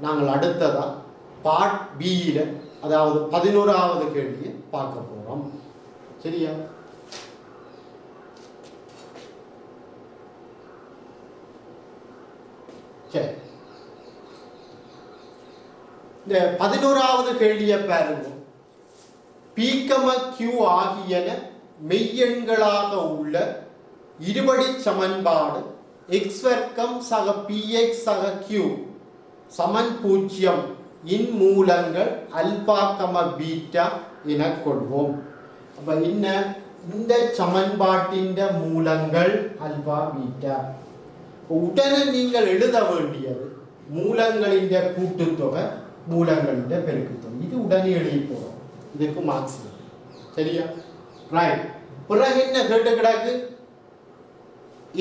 நாங்கள் அடுத்ததா பார்ட் பியில், அதாவது 11வது கேள்வியை பார்க்க போகிறோம். சரியா? சரி, இந்த 11வது கேள்வியை பாருங்க. P, Q ஆகியன மெய்யெண்களாக உள்ள இருபடி சமன்பாடு x வர்க்கம் சக px சக q சமன் 0 இன் மூலங்கள் ஆல்பா, பீட்டா என கொள்வோம். அப்ப இந்த சமன்பாட்டின் மூலங்கள் ஆல்பா, பீட்டா. உடனே நீங்கள் எழுத வேண்டியது மூலங்களின் கூட்டுத்தொகை, மூலங்களின் பெருக்குத்தொகை. இது உடனே எழுதி போறோம். இதுக்கு மார்க்ஸ். சரியா? ரைட். பிறகு என்ன கேட்டு கிடக்கு?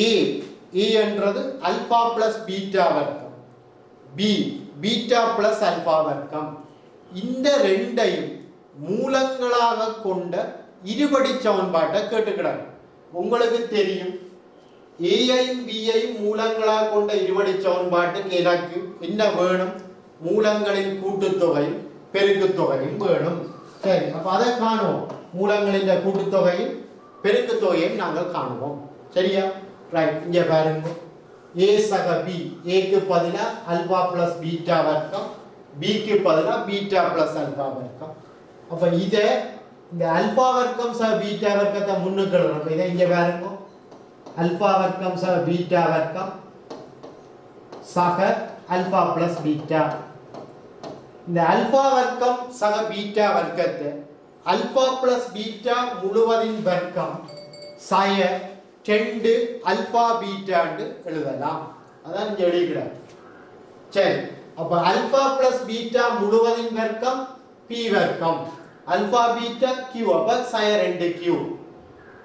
ஏ என்றது ஆல்பா பிளஸ் பீட்டா வர்க்கம், பி பீட்டா பிளஸ் ஆல்பா வர்க்கம். இந்த ரெண்டையும் மூலங்களாக கொண்ட இருபடி சமன்பாட்டை கேட்டு கிடக்கு. உங்களுக்கு தெரியும், ஏஐயும் பிஐயும் மூலங்களாக கொண்ட இருபடி சமன்பாட்டுக்கு எனக்கு என்ன வேணும்? மூலங்களின் கூட்டுத்தொகையும் பெருக்குத்தொகையும் வேணும். சரி, அப்ப அதை காணுவோம். மூலங்களின் கூட்டுத்தொகையும் பெருக்குத்தொகையும் நாங்கள் காணுவோம். சரியா? ரைட். இங்க பாருங்க, ஏ சக பி, ஏக்கு பதிலா ஆல்பா பிளஸ் பீட்டா வர்க்கம், பிக்கு பதிலா பீட்டா பிளஸ் ஆல்பா வர்க்கம். அப்ப இதை இந்த ஆல்பா வர்க்கம் சக பீட்டா வர்க்கத்தை முன்னுக்கு எழுதுறோம். இதை இங்க பாருங்க, ஆல்பா வர்க்கம் சக பீட்டா வர்க்கம் சக ஆல்பா பிளஸ் பீட்டா. இந்த ஆல்பா வர்க்கம் சக பீட்டா வர்க்கத்தை ஆல்பா பிளஸ் பீட்டா முழுவதின் வர்க்கம் சய 2 ஆல்பா பீட்டான்னு எழுதலாம். அதான் இங்க எழுதிக்கிறார். சரி, அப்ப ஆல்பா பிளஸ் பீட்டா முழுவதின் வர்க்கம் பி வர்க்கம், ஆல்பா பீட்டா கியூ, அப்ப சய 2q,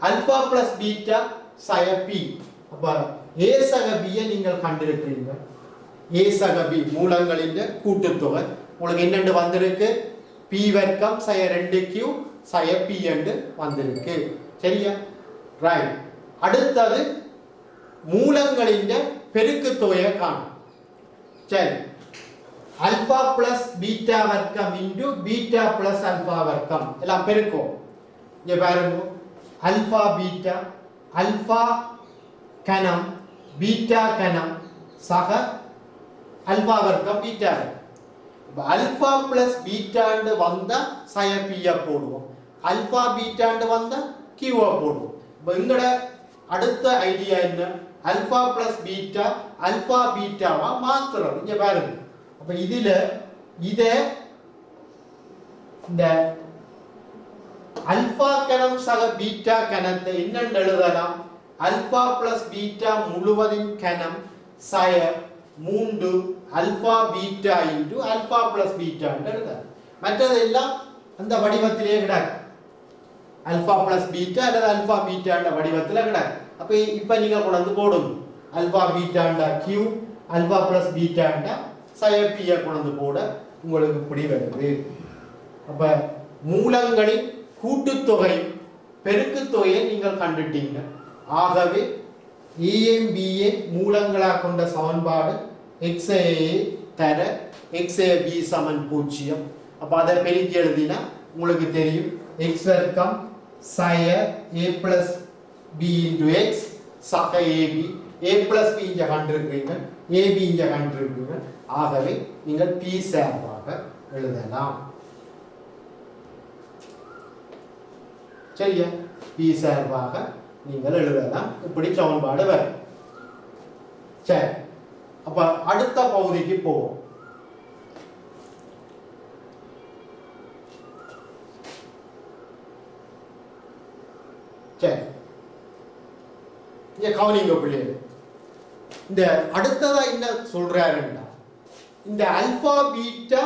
ஆல்பா பிளஸ் பீட்டா சய பி. அப்ப ஏ சக பியை நீங்கள் கண்டிருக்கிறீங்க. ஏ சக பி மூலங்களின் கூட்டுத்தொகை உங்களுக்கு என்னென்று வந்திருக்கு? பி வர்க்கம் சய 2q சய பி என்று வந்திருக்கு. சரியா? ரைட். அடுத்தது மூலங்களின் பெருக்குத்தொகையை காணும். சரி, ஆல்பா பிளஸ் பீட்டா வர்க்கம் இன்டு பீட்டா பிளஸ் ஆல்பா வர்க்கம் எல்லாம் பெருக்கும். இங்க பாருங்க, ஆல்பா பீட்டா, ஆல்பா கணம் பீட்டா கணம் சக ஆல்பா வர்க்கம் பீட்டா. ஆல்பா பிளஸ் பீட்டாண்டு வந்தா சய பிய போடுவோம், ஆல்பா பீட்டாண்டு வந்தா கியூவை போடுவோம். எங்கட அடுத்த ஐடியா என்ன? ஆல்பா பிளஸ் பீட்டா ஆல்பா பீட்டாவா மாத்துறோம். இங்க பாருங்க. அப்ப இதுல இத இந்த ஆல்பா கணம் சக பீட்டா கணத்தை என்னன்னு எழுதலாம்? ஆல்பா பிளஸ் பீட்டா முழுவதின் கணம் சய 3 alpha beta into alpha plus beta எழுதலாம். மற்றதெல்லாம் அந்த வடிவத்திலேயே கிடக்கு. ஆல்பா பிளஸ் பீட்டா அல்லது ஆல்பா பீட்டாண்ட வடிவத்தில் கிடக்கு. அப்ப இப்ப நீங்க கொண்டு போடுங்க. ஆல்பா பீட்டாண்டா கியூ, ஆல்பா பிளஸ் பீட்டாண்டா சய பியை கொண்டு போட உங்களுக்கு இப்படி வருது. அப்ப மூலங்களின் கூட்டுத்தொகை பெருக்குத்தொகையை நீங்கள் கண்டுட்டீங்க. ஆகவே ஏஎம்பிஏ மூலங்களாக கொண்ட சமன்பாடு XA தர XAB சமன் 0. அப்ப அதை பெருக்கி எழுதினா உங்களுக்கு தெரியும், x வர்க்கம் சய a plus b into x சக ab, a பிளஸ் b இங்க கண்டிருக்கீங்க, ab இங்க கண்டிருக்கீங்க. ஆகவே நீங்கள் p சார்பாக எழுதலாம். சரியா? p சார்பாக நீங்கள் எழுதலாம். இப்படி சமன்பாடு வரும். சரி, அப்ப அடுத்த பகுதிக்கு போவோம். சரி, இங்க கவனிங்க பிள்ளைகள். இந்த அடுத்ததா என்ன சொல்றாருன்னா, இந்த ஆல்பா பீட்டா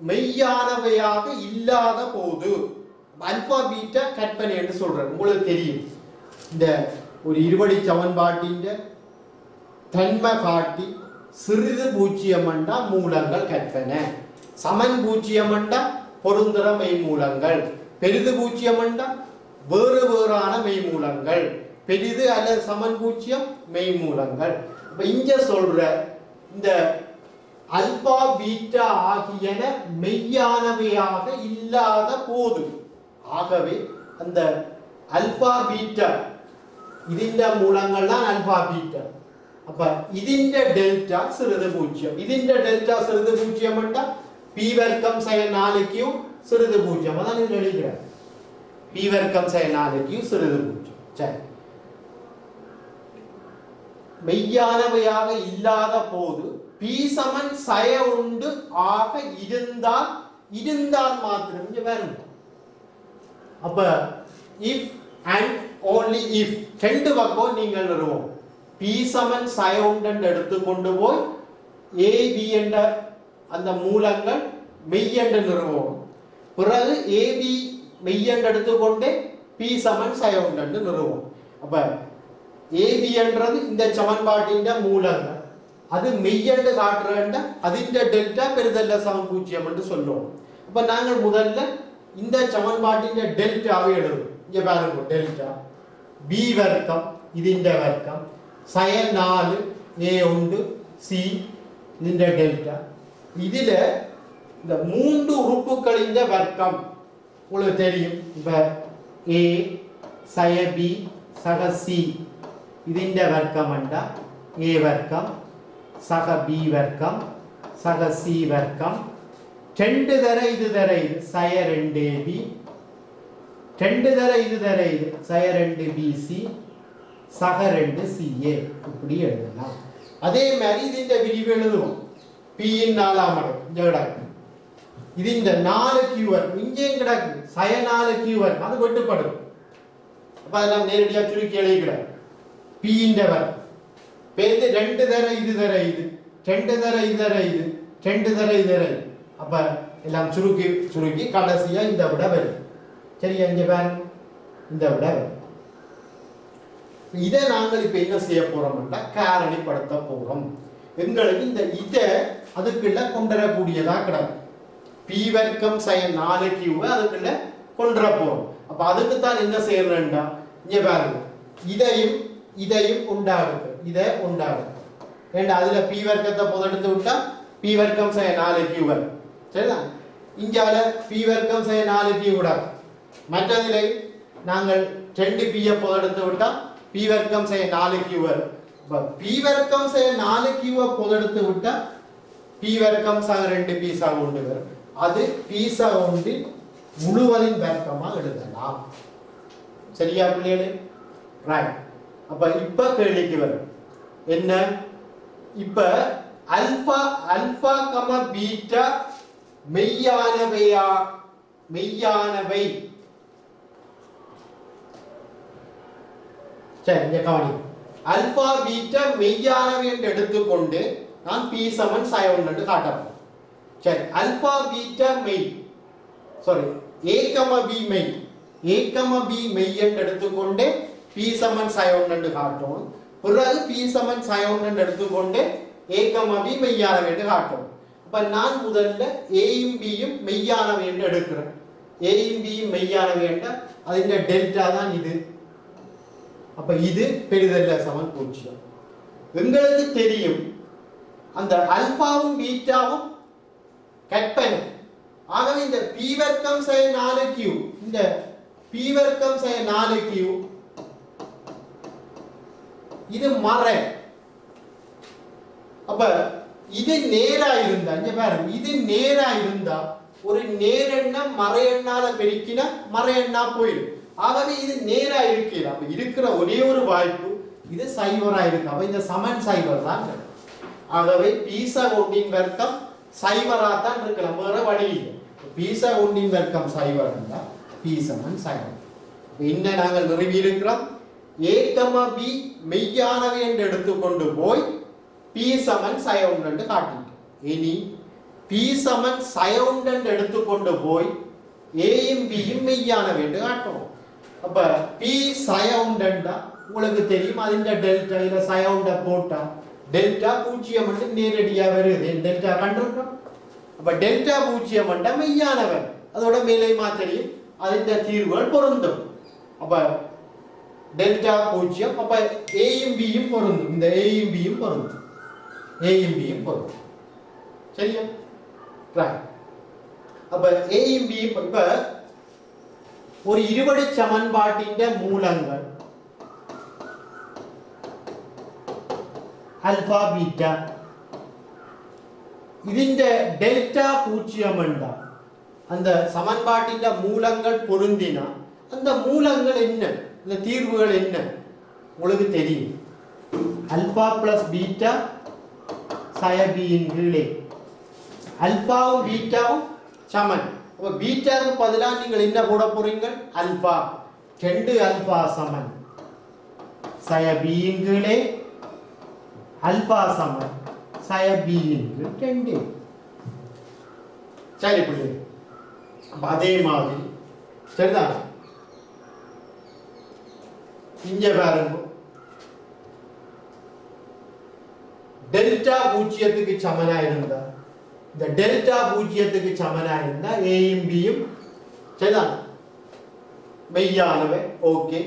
மெய்யானவையாக இல்லாத போது ஆல்பா பீட்டா கற்பனை என்று சொல்றாரு. உங்களுக்கு தெரியும், இந்த ஒரு இருபடி சமன்பாட்டின் தன்மை காட்டி சிறிது பூஜ்ஜியமண்டா மூலங்கள் கற்பனை, சமன் பூஜ்ஜியமண்டா பொருந்துற மெய் மூலங்கள், பெரிது பூஜ்ஜியமண்டா வேறு வேறான மெய் மூலங்கள், பெரிது அல்லது சமன் பூஜ்ஜியம் மெய் மூலங்கள். இப்ப இங்க சொல்ற இந்த அல்பா பீட்டா ஆகியன மெய்யானவையாக இல்லாத போது, ஆகவே அந்த அல்பா பீட்டா ഇതിന്റെ മൂലങ്ങളാണ് അൽഫാ ബീറ്റ. അപ്പൊ ഇതിന്റെ ഡെൽറ്റ ചെറുത് 0, ഇതിന്റെ ഡെൽറ്റ ചെറുത് 0 ഉണ്ട്. പി വർക്കം സൈൻ 4q ചെറുത് 0. അതാണ് ഇതിൽ എഴുതിയത്. പി വർക്കം സൈൻ 4q ചെറുത് 0. சரி, மெய்யானவையாக இல்லாத போது p சமன் சய உண்டு ஆக இருந்தால் மாத்திரம் இங்க வரும். அப்ப if and only if ரெண்டு பக்கம் நீங்கள் நிறுவோம். p சமன் சய உண்டு எடுத்து கொண்டு போய் a b என்ற அந்த மூலங்கள் மெய் என்று நிறுவோம். பிறகு a b மெய் என்று எடுத்துக்கொண்டு p சமன் சய உண்டு நிறுவோம். அப்ப a b என்றது இந்த சமன்பாட்டின் மூலங்கள், அது மெய் என்று காட்டுறேன், அதிന്റെ டெல்டா பெரிதல்ல சமம் 0 என்று சொல்லுவோம். அப்ப நாங்கள் முதல்ல இந்த சமன்பாட்டின் டெல்டாவை எழுதுவோம். இங்க பாருங்க, டெல்டா b வர்க்கம் ഇതിന്റെ வர்க்கம் sin 4 a ഉണ്ട് c ഇതിന്റെ டெல்டா. ഇതിல இந்த மூன்று உறுப்புகளின் வர்க்கம் உங்களுக்கு தெரியும். இப்ப a சய b சக c ഇതിന്റെ வர்க்கம் அண்டா a வர்க்கம் சக b வர்க்கம் சக c வர்க்கம் ரெண்டு தர இது தர இது சய 2ab ரெண்டு தர இது தர இது சய 2bc சக 2ca இப்படி எழுதலாம். அதே மாதிரி ഇതിന്റെ விரிவு எழுதுவோம். p இன் 4ஆம் மடங்கு இங்க கிடக்கு. ഇതിന്റെ 4q வரும் இங்கேயும் கிடக்கு. சய 4q வரும், அது வெட்டுப்படும். அப்ப அதெல்லாம் நேரடியா சுருக்கி எழுதிக்கிறேன். p இന്റെ வரும் பேருந்து ரெண்டு தர இது தர இது ரெண்டு தர இது தர இது ரெண்டு தர இது தர இது. அப்ப எல்லாம் சுருக்கி கடைசியா இந்த விட வரும். சரியா, இங்க பாருங்க, இந்த விட வரும். இதை நாங்கள் இப்ப என்ன செய்ய போறோம்னா காரணிப்படுத்த போறோம். எங்களுக்கு இந்த இதை அதுக்குள்ள கொண்டுவரக்கூடியதா கிடக்கும். பி வர்க்கம் sin 4q அதுக்குள்ள கொண்டுவர போறோம். அப்ப அதுக்கு தான் என்ன செய்யறேன்டா, இங்க பாருங்க, இதையும் உண்டாகுது, இதை உண்டாகுது. ஏண்டா அதுல பி வர்க்கத்தை பொதெடுத்து விட்டா பி வர்க்கம் sin 4q வரும். சரிதான், இங்கால பி வர்க்கம் sin 4q விடாது. மற்றதிலே நாங்கள் 2p பொதெடுத்து விட்டா p வர்க்கம் sin 4q வரும். p வர்க்கம் sin 4q பொதெடுத்து விட்டா p வர்க்கம் சக 2p சக 1 வரும். அது p சக 1 முழுவதின் வர்க்கமா எழுதலாம். சரியா பிள்ளைகளே? ரைட். அப்ப இப்ப கேள்விக்கு வரும் என்ன, இப்ப அல்பா கமா பீட்டா மெய்யானவை. சரி, இங்க கவனி, அல்பா பீட்டா மெய்யானவை என்று எடுத்துக்கொண்டு நான் p சமன் sin 1 என்று காட்டலாம். சரி, அல்பா பீட்டா மெய், சாரி a b மெய், a b மெய் என்று எடுத்துக்கொண்டு p சமன் sin 1 என்று காட்டுவோம். பிறகு p சமன் sin 1 என்று எடுத்துக்கொண்டு a b மெய்யானவை என்று காட்டுவோம். அப்ப நான் முதல்ல a யும் b யும் மெய்யானவை என்று எடுக்கிறேன். a யும் b யும் மெய்யானவை என்றால் அதிന്റെ டெல்டா தான் இது. அப்ப இது பெரிதல்ல சமன் 0. உங்களுக்கு தெரியும் அந்த அல்பாவும் பீட்டாவும் கற்பனை. ஆகவே இந்த p வர்க்கம் sin 4q, இந்த p வர்க்கம் sin 4q இது மறை. அப்ப இது நேரா இருந்தா, இங்க பாருங்க, இது நேரா இருந்தா ஒரு நேரெண்ணம் மறை எண்ணால பெருக்கினா மறை எண்ணா போயிடும். ஆகவே இது நேரா இருக்கிறது. அப்ப இருக்கிற ஒரே ஒரு வாய்ப்பு இது சைவரா இருக்கு. அப்ப இந்த சமன் சைவர் தான். ஆகவே பீசா ஒன்றின் வர்க்கம் சைவரா தான் இருக்கலாம், வேற வழி இல்லை. பீசா ஒன்றின் வர்க்கம் சைவர் இருந்தால் பி சமன் சைவர். என்ன நாங்கள் நிறுவி இருக்கிறோம், a b மெய்யானவை என்று எடுத்துக்கொண்டு போய் p சமன் sin 1 என்று காட்டிட்டோம். இனி p சமன் sin 1 என்று எடுத்துக்கொண்டு போய் a யும் b யும் மெய்யானவை என்று காட்டுவோம். அப்ப p sin 1 என்றா உங்களுக்கு தெரியும், அதிന്റെ டெல்டா இத sin 1 போட்டா டெல்டா 0 என்று நேரடியா வருது. டெல்டா கண்டுறோம். அப்ப டெல்டா 0 என்றா மெய்யானவை, அதோட மேலேயுமா தெரியும், அதிന്റെ தீர்வுகள் பொருந்தும். அப்ப டெல்டா 0, அப்ப a யும் b யும் பொருந்தும். இந்த a யும் b யும் பொருந்தும், a யும் b யும் பொருந்தும். சரியா? ரைட். அப்ப ஏயும் பி இப்ப ஒரு இருபடி சமன்பாட்டின் மூலங்கள் ஆல்பா பீட்டா ഇതിന്റെ டெல்டா பூஜ்ஜியம் என்றால் அந்த சமன்பாட்டின் மூலங்கள் பொருந்தினா அந்த மூலங்கள் என்ன, அந்த தீர்வுகள் என்ன உங்களுக்கு தெரியும். ஆல்பா பிளஸ் பீட்டா சய பியின் கீழே ஆல்பாவும் பீட்டாவும் சமன். அப்ப பீட்டாவுக்கு பதிலாக நீங்கள் என்ன போட போறீங்க? ஆல்பா. 2 ஆல்பா சமன் சய பியின் கீழே ஆல்பா சமன் சய பியின் கீழ் 2. சரி பிள்ளை, அதே மாதிரி சரிதான். இங்க பாருங்க, டெல்டா பூஜ்ஜியத்துக்கு சமனா இருந்தா இந்த டெல்டா பூஜ்ஜியத்துக்கு சமனா இருந்தா ஏயும் பியும் சரிதான் மெய்யானவை. ஓகே,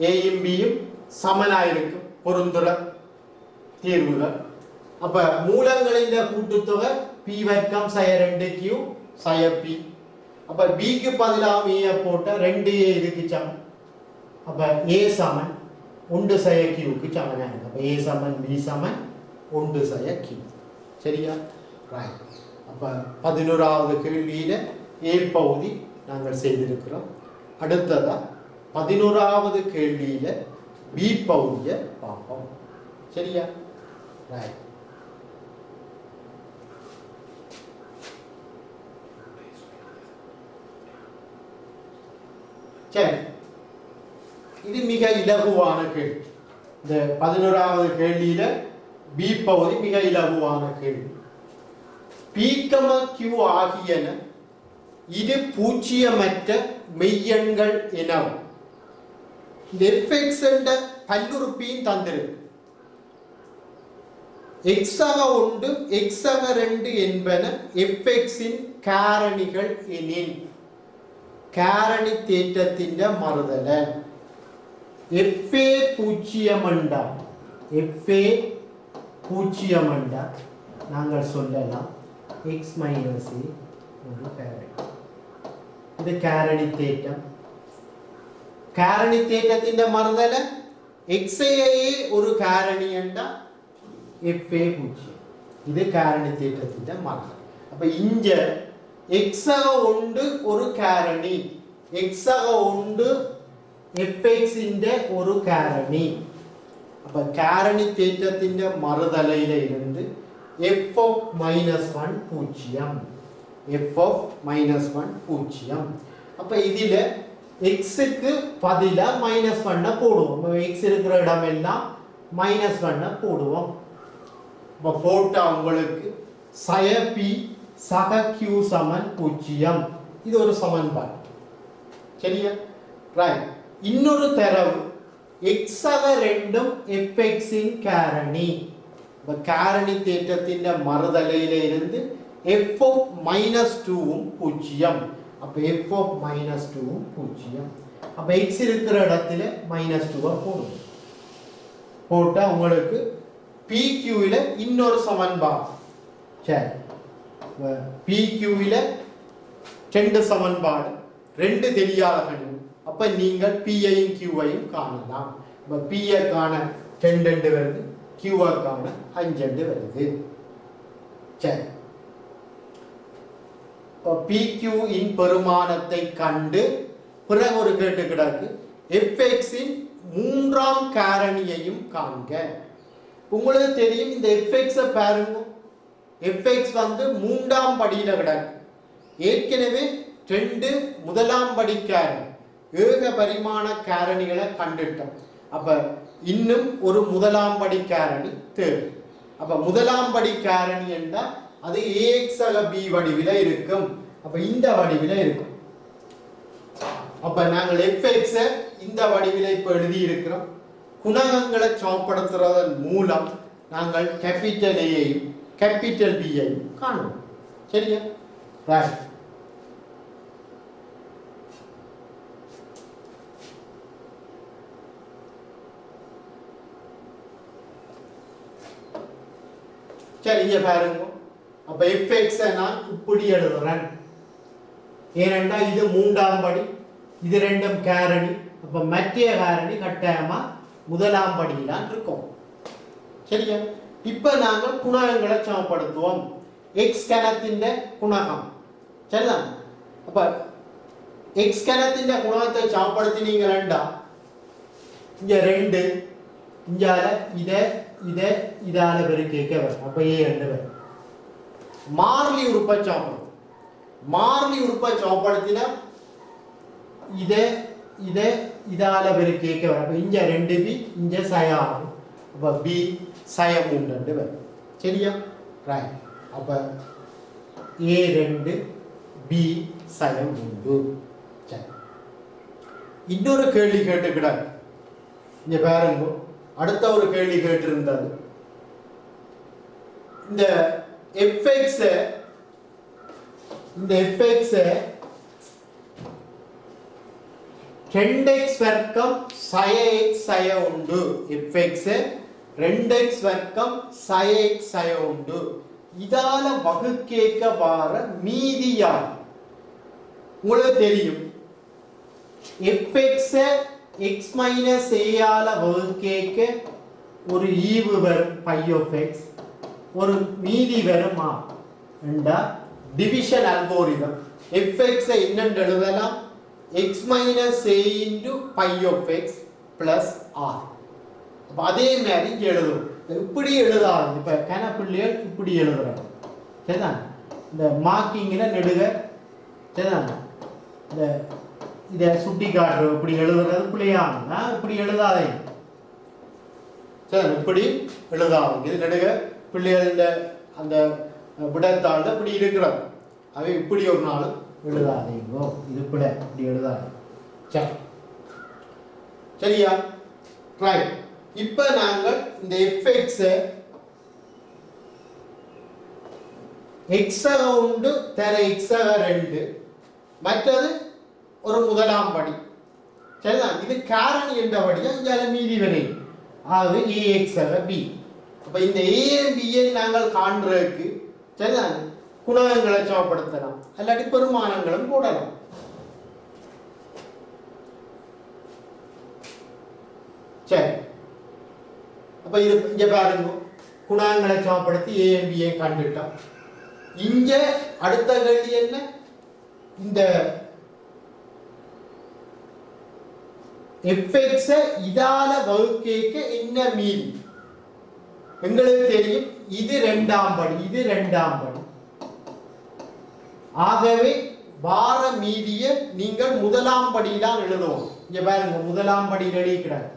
ஏயும் பியும் சமனா இருக்கும் பொருந்துற தீர்வுகள். அப்ப மூலங்களின் கூட்டுத்தொகை பி வர்க்கம் சய 2q சய பி. அப்ப பிக்கு பதிலாக ஏ போட்ட 2a இதுக்கு சமம். அப்ப a சமன் 1 சய qக்கு சமனா இருக்கு. அப்ப a சமன் b சமன் 1 சய q. சரியா? ரைட். அப்ப 11வது கேள்வியில a பகுதி நாங்கள் செய்திருக்கிறோம். அடுத்ததா 11வது கேள்வியில b பகுதியை பார்ப்போம். சரியா? ரைட். சரி, இது மிக இலகுவான கேள்வி. இந்த 11வது கேள்வியில பி பகுதி மிக இலகுவான கேள்வி. P, Q ஆகியன இது பூஜ்ஜியமற்ற மெய்யெண்கள் எனவும் இந்த fx என்ற பல்லுறுப்பியும் தந்திருக்கு. x ஆக 1 x ஆக 2 என்பன fx இன் காரணிகள் எனின் காரணி தேற்றத்தின் மறுதல fa பூஜ்ஜியமண்டா fa பூஜ்ஜியமண்டா நாங்கள் சொல்லலாம் x மைனஸ் a ஒரு காரணி. இது காரணி தேற்றம். காரணி தேற்றத்தின் மறுதல xa ஒரு காரணி என்றா fa பூஜ்ஜியம். இது காரணி தேற்றத்தின் மறுதல். அப்ப இங்க x ஆக 1 ஒரு காரணி, x ஆக 1 fx இன் ஒரு காரணி. அப்ப காரணி தேற்றத்தின் மறுதலையில இருந்து f of -1 பூஜ்ஜியம், f of -1 பூஜ்ஜியம். அப்ப இதுல x க்கு பதிலா -1 போடுவோம். x இருக்கிற இடம் எல்லாம் -1 போடுவோம். அப்ப போட்டா உங்களுக்கு சய p சக q சமன் பூஜ்ஜியம். இது ஒரு சமன்பாடு. சரியா? ரைட். இன்னொரு தரவு x ஆக 2 fx இன் காரணி. அப்ப காரணி தேற்றத்தின் மறுதலையில இருந்து f of -2 பூஜ்ஜியம். அப்ப f of -2 பூஜ்ஜியம். அப்ப x இருக்கிற இடத்துல -2 போடுங்க. போட்டா உங்களுக்கு PQ ல இன்னொரு சமன்பாடு. சரி, PQ ல 2 சமன்பாடு, 2 தெரியாத கணிதம். அப்ப நீங்கள் P ஐயும் Q ஐயும் காணலாம். அப்ப P ஐ காண 2 வருது, Q ஐ காண 5 வருது. சரி, PQ இன் பெருமானத்தை கண்டு பிறகு ஒரு கேட்டு கிடக்கு fx இன் மூன்றாம் காரணியையும் காண்க. உங்களுக்கு தெரியும் இந்த fx பாருங்க, fx வந்து மூன்றாம் படியில கிடக்கு. ஏற்கனவே 2 முதலாம் படி காரணி ஏக பரிமாண காரணிகளை கண்டுட்டோம். அப்ப இன்னும் ஒரு முதலாம் படி காரணி தேவை. அப்ப முதலாம் படி காரணி என்றால் அது ax ஆக b வடிவில இருக்கும். அப்ப இந்த வடிவில இருக்கும். அப்ப நாங்கள் fx இந்த வடிவில இப்ப எழுதி இருக்கிறோம். குணகங்களை சமப்படுத்துறதன் மூலம் நாங்கள் கேபிட்டல் A ஐயும் கேபிட்டல் B ஐயும் காணுவோம். சரியா? ரைட். சரி, இங்க பாருங்க. அப்ப fx நான் இப்படி எழுதுறேன். ஏனென்றா இது மூன்றாம் படி, இது ரெண்டும் காரணி. அப்ப மத்திய காரணி கட்டாயமா முதலாம் படியில்தான் இருக்கும். சரியா? இப்ப நாங்கள் குணகங்களை சமப்படுத்துவோம். x கணத்தின் குணகம். சரிதான்? அப்ப x கணத்தின் குணகத்தை சமப்படுத்தினீங்களா இங்க 2 இங்கால இதால பெருக்கிக்க வரும். அப்ப a2 வரும். மாறிலி உறுப்பை சமப்படுத்தும். மாறிலி உறுப்பை சமப்படுத்தினா இதால பெருக்கிக்க வரும். அப்ப இங்க 2b இங்க சயம். அப்ப b சயம் 3 வரும். சரியா? ரைட். அப்ப a2 b சயம் 3. சரி. இன்னொரு கேள்வி கேட்டுக்கிறார். இங்க பாருங்க, அடுத்த ஒரு கேள்வி கேட்டிருந்தது. இந்த fx 2x வர்க்கம் sin x sin உண்டு. fx 2x வர்க்கம் sin x sin உண்டு. இதால வகுக்கேக்க வார மீதியால் உங்களுக்கு தெரியும் fx x minus a ஆல வகுக்கேக்க ஒரு ஈவு வரும் pi of x, ஒரு மீதி வருமா என்றா டிவிஷன் அல்கோரிதம். fx என்னன்னு எழுதலாம் x minus a into pi of x plus r. அப்ப அதே மாதிரி எழுதுவோம். இப்படி எழுதாது. இப்ப கணப்பிள்ளைகள் இப்படி எழுதுறாங்க. சரிதான்? இந்த மார்க்கிங்ல நெடுக. சரிதான்? இந்த இதை சுட்டி காட்டுறது இப்படி எழுதுறது பிள்ளையாங்க. இப்படி எழுதாதே. சரி, இப்படி எழுதாது. இது நெடுக பிள்ளைகள் அந்த விடத்தாள் இப்படி இருக்கிறது. அவை இப்படி ஒரு நாள் எழுதாதீங்கோ. இது பிள்ளை இப்படி எழுதாது. சரி, சரியா? ரைட். இப்ப நாங்கள் இந்த fx x உண்டு தர x 2, மற்றது ஒரு முதலாம் படி. சரிதான்? இது காரணி என்றபடியா இங்கால மீதி வரை. ஆகவே ax b. அப்ப இந்த a b ஐ நாங்கள் காண்றதுக்கு சரிதான் குணகங்களை சமப்படுத்தலாம், அல்லாட்டி பெருமானங்களும் போடலாம். சரி, அப்ப இது இங்க பாருங்க, குணகங்களை சமப்படுத்தி a b ஐ கண்டுட்டோம். இங்க அடுத்த கேள்வி என்ன? இந்த fx இதால வகுக்கேக்க என்ன மீதி? எங்களுக்கு தெரியும் இது இரண்டாம் படி, இது இரண்டாம் படி. ஆகவே வார மீதிய நீங்கள் முதலாம் படியில்தான் எழுதுவோம். இங்க பாருங்க, முதலாம் படியில் எழுதிக்கிறார்.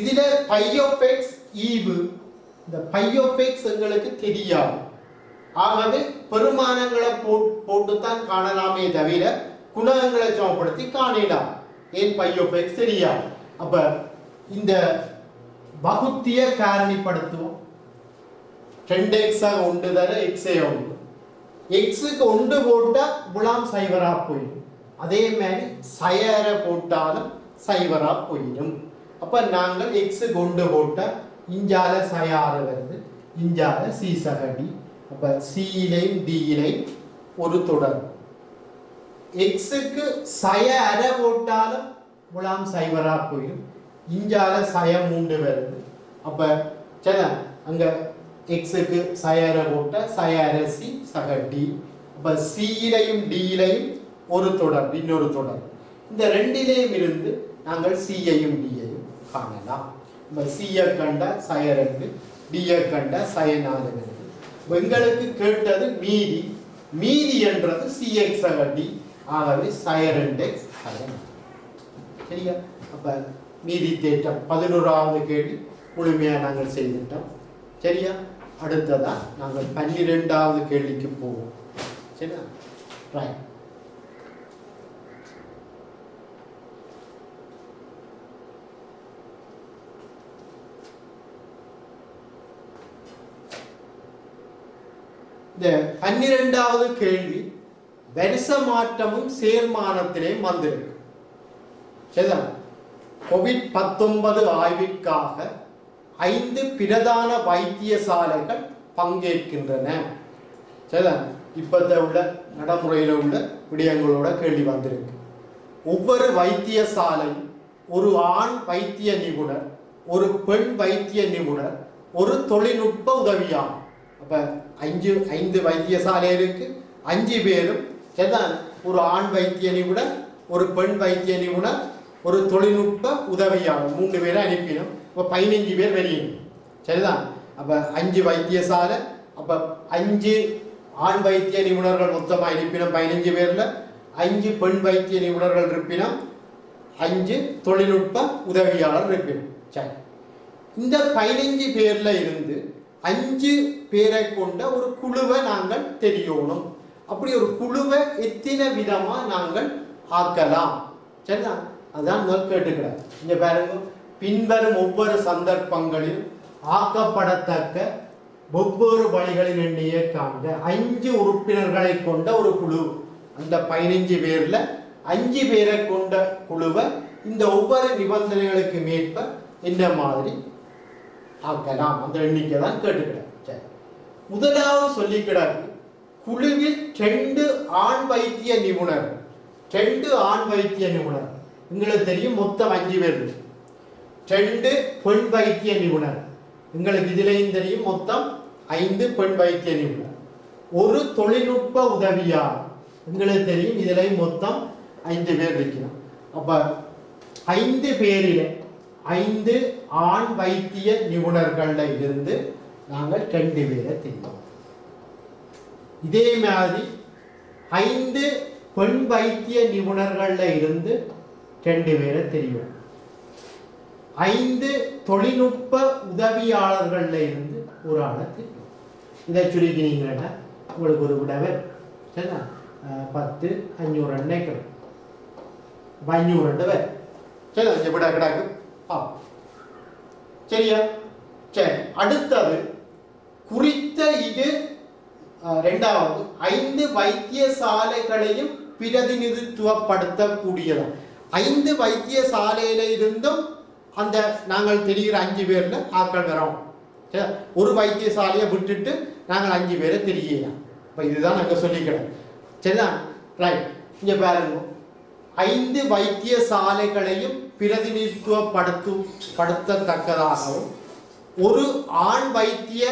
இதுல pi of x ஈவு. இந்த pi of x எங்களுக்கு தெரியாது. ஆகவே பெருமானங்களை போட்டுத்தான் காணலாமே தவிர குணகங்களை சமப்படுத்தி காணலாம். ஏன் pi of x தெரியாது. அப்ப இந்த வகுத்திய காரணிப்படுத்துவோம். 2x ஒன்று தர x உண்டு. x க்கு ஒன்று போட்டா புலாம் சைவரா போயிடும். அதே மாதிரி சயர போட்டாலும் சைவரா போயிடும். அப்ப நாங்கள் x க்கு ஒன்று போட்டா இஞ்சால சயார வருது, இஞ்சால சி சகடி. அப்ப c-லையும் d-லையும் ஒரு தொடர். x க்கு சய அர போட்டாலும் புலாம் சைவரா போயிடும். இஞ்சால சயம் 3 வருது. அப்ப சரி, அங்க x க்கு சயர போட்டா சயர சி சகடி. அப்ப c-லையும் d-லையும் ஒரு தொடர், இன்னொரு தொடர். இந்த ரெண்டிலேயும் இருந்து நாங்கள் c-யையும் d-யையும் காணலாம். நம்ம c-ய கண்டா சய 2, d-ய கண்டா சய 4 வருது. எங்களுக்கு கேட்டது மீதி. மீதி என்றது cx சகடி. ஆகவே சய 2x சய 4. சரியா? அப்ப மீதி தேற்றம் 11வது கேள்வி முழுமையாக நாங்கள் செய்துட்டோம். சரியா? அடுத்ததா நாங்கள் 12வது கேள்விக்கு போவோம். சரியா? ரைட். இந்த 12வது கேள்வி வரிச மாற்றமும் சேர்மானத்திலேயும் வந்திருக்கு. சரிதான்? COVID-19 ஆய்விற்காக 5 பிரதான வைத்தியசாலைகள் பங்கேற்கின்றன. சரிதான். இப்போத உள்ள நடைமுறையில் உள்ள விடயங்களோட கேள்வி வந்திருக்கு. ஒவ்வொரு வைத்தியசாலையும் ஒரு ஆண் வைத்திய நிபுணர், ஒரு பெண் வைத்திய நிபுணர், ஒரு தொழில்நுட்ப உதவியாளர். அப்போ 5 வைத்தியசாலை இருக்கு. 5 பேரும் சரிதான். ஒரு ஆண் வைத்திய நிபுணர், ஒரு பெண் வைத்திய நிபுணர், ஒரு தொழில்நுட்ப உதவியாளர் 3 பேரை அனுப்பினோம். இப்போ 15 பேர் வெளியணும். சரிதான். அப்போ 5 வைத்தியசாலை, அப்போ 5 ஆண் வைத்திய நிபுணர்கள் மொத்தமாக இருப்பினம் 15 பேரில், 5 பெண் வைத்திய நிபுணர்கள் இருப்பினம், 5 தொழில்நுட்ப உதவியாளர் இருப்பினம். சரி, இந்த 15 பேரில் இருந்து 5 பேரை கொண்ட ஒரு குழுவை நாங்கள் தெரியணும். அப்படி ஒரு குழுவை எத்தனை விதமாக நாங்கள் ஆக்கலாம். சரிதான். அதான் முதல் கேட்டுக்கிறார். இங்கே பாருங்க, பின்வரும் ஒவ்வொரு சந்தர்ப்பங்களில் ஆக்கப்படத்தக்க ஒவ்வொரு வழிகளின் எண்ணியை காண்க. 5 உறுப்பினர்களை கொண்ட ஒரு குழு. அந்த 15 பேர்ல 5 பேரை கொண்ட குழுவை இந்த ஒவ்வொரு நிபந்தனைகளுக்கு மேற்ப என்ன மாதிரி ஆக்கலாம், அந்த எண்ணிக்கை தான் கேட்டுக்கிறார். சரி, முதலாவது சொல்லிக்கிறார், குழுவில் 2 ஆண் வைத்திய நிபுணர். 2 ஆண் வைத்திய நிபுணர். உங்களுக்கு தெரியும் மொத்தம் 5 பேர். 2 பெண் வைத்திய நிபுணர். உங்களுக்கு இதுலையும் தெரியும் மொத்தம் 5 பெண் வைத்திய நிபுணர். ஒரு தொழில்நுட்ப உதவியாளர். உங்களுக்கு தெரியும் இதுலையும் மொத்தம் 5 பேர் இருக்கிறோம். அப்ப 5 பேரில் 5 ஆண் வைத்திய நிபுணர்கள்ல இருந்து நாங்கள் 2 பேரை தெரியும். இதே மாதிரி 5 பெண் வைத்திய நிபுணர்கள்ல இருந்து 2 பேரை தெரியும். 5 தொழில்நுட்ப உதவியாளர்கள்ல இருந்து ஒரு ஆளை தெரியும். இதை சுருக்கினீங்கன்னா உங்களுக்கு ஒரு விடவை சரிங்களா, 10 500 எண்ணெய்கள் 500 பேர் சரி, இந்த விட கிடாக்கு. சரியா? சரி, அடுத்தது குறித்த இது இரண்டாவது 5 வைத்தியசாலைகளையும் பிரதிநிதித்துவப்படுத்தக்கூடியதான். 5 வைத்தியசாலையில இருந்தும் அந்த நாங்கள் தெரிகிற 5 பேர்ல ஆக்கள் வரோம். ஒரு வைத்தியசாலையை விட்டுட்டு நாங்கள் 5 பேரை தெரியலாம். இப்போ இதுதான் நாங்கள் சொல்லிக்கிறோம். சரிதான். ரைட். இங்க பாருங்க, 5 வைத்தியசாலைகளையும் பிரதிநிதித்துவப்படுத்தத்தக்கதாகவும் ஒரு ஆண் வைத்திய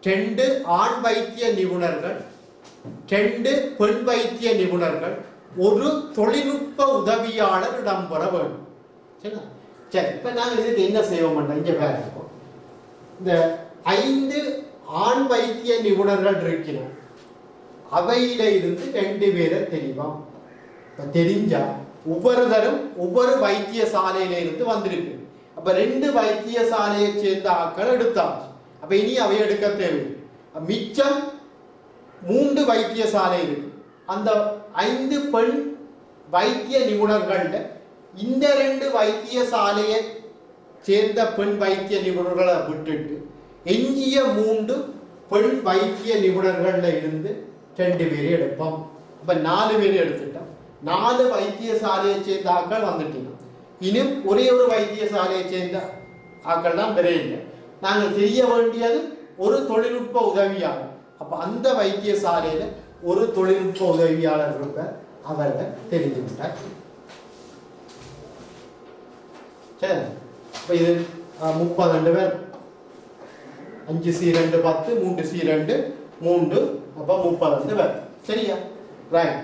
2 ஆண் வைத்திய நிபுணர்கள், 2 பெண் வைத்திய நிபுணர்கள், ஒரு தொழில்நுட்ப உதவியாளர் இடம்பெற வேண்டும். சரிங்களா? சரி, இப்ப நாங்கள் இதுக்கு என்ன செய்வோம்? இங்க பாருங்க, இந்த 5 ஆண் வைத்திய நிபுணர்கள் இருக்கிறோம். அவையில இருந்து 2 பேரை தெரியும். தெரிஞ்சா ஒவ்வொருத்தரும் ஒவ்வொரு வைத்தியசாலையில இருந்து வந்திருக்கு. அப்ப 2 வைத்தியசாலையை சேர்ந்த ஆட்கள் எடுத்தாச்சு. அப்ப இனி அவை எடுக்க தேவை. மிச்சம் 3 வைத்தியசாலை இருக்கு. அந்த 5 பெண் வைத்திய நிபுணர்கள்ல இந்த 2 வைத்தியசாலையை சேர்ந்த பெண் வைத்திய நிபுணர்களை விட்டுட்டு எஞ்சிய 3 பெண் வைத்திய நிபுணர்கள்ல இருந்து 2 பேரை எடுப்போம். அப்ப 4 பேரை எடுத்துட்டோம். 4 வைத்தியசாலையை சேர்ந்த ஆட்கள் வந்துட்டீங்க. இன்னும் ஒரே ஒரு வைத்தியசாலையை சேர்ந்த ஆட்கள் தான் பெரிய இல்லை. நாங்கள் செய்ய வேண்டியது ஒரு தொழில்நுட்ப உதவியாளர். அப்ப அந்த வைத்தியசாலையில ஒரு தொழில்நுட்ப உதவியாளர் இருக்க, அவர்கள் தெரிஞ்சுக்கிட்டார். சரி, இப்போ இது 32 பேர். 5C2 10, 3C2 3, அப்போ 32 பேர். சரியா? ரைட்.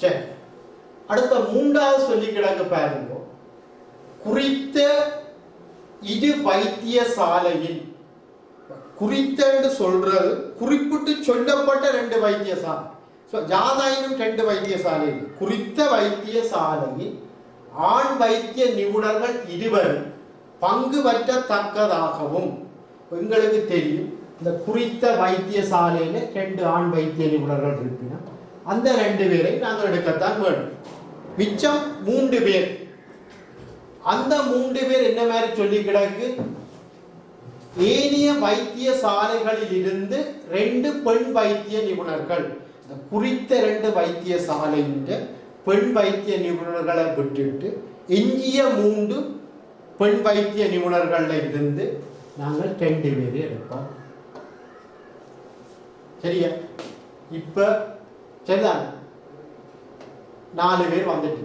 சரி, அடுத்த 3வது சொல்லி கிடக்க பாருங்க, குறித்த இது வைத்தியசாலையில். குறித்த சொல்றது குறிப்பிட்டு சொல்லப்பட்ட 2 வைத்தியசாலை. யாதாயினும் 2 வைத்தியசாலை. குறித்த வைத்தியசாலையில் ஆண் வைத்திய நிபுணர்கள் 20 பங்கு பற்றத்தக்கதாகவும். எங்களுக்கு தெரியும் இந்த குறித்த வைத்தியசாலையில 2 ஆண் வைத்திய நிபுணர்கள் இருப்பினா அந்த 2 பேரை நாங்கள் எடுக்கத்தான் வேண்டும். மிச்சம் 3 பேர் அந்த 3 பேர் என்ன மாதிரி சொல்லி கிடக்கு, ஏனைய வைத்தியசாலைகளில் இருந்து 2 பெண் வைத்திய நிபுணர்கள், குறித்த 2 வைத்தியசாலையின் பெண் வைத்திய நிபுணர்களை விட்டுட்டு எஞ்சிய 3 பெண் வைத்திய நிபுணர்கள்ல இருந்து நாங்கள் 2 பேரை எடுப்போம். சரியா? இப்ப சரிதான், 4 பேர் வந்துட்டு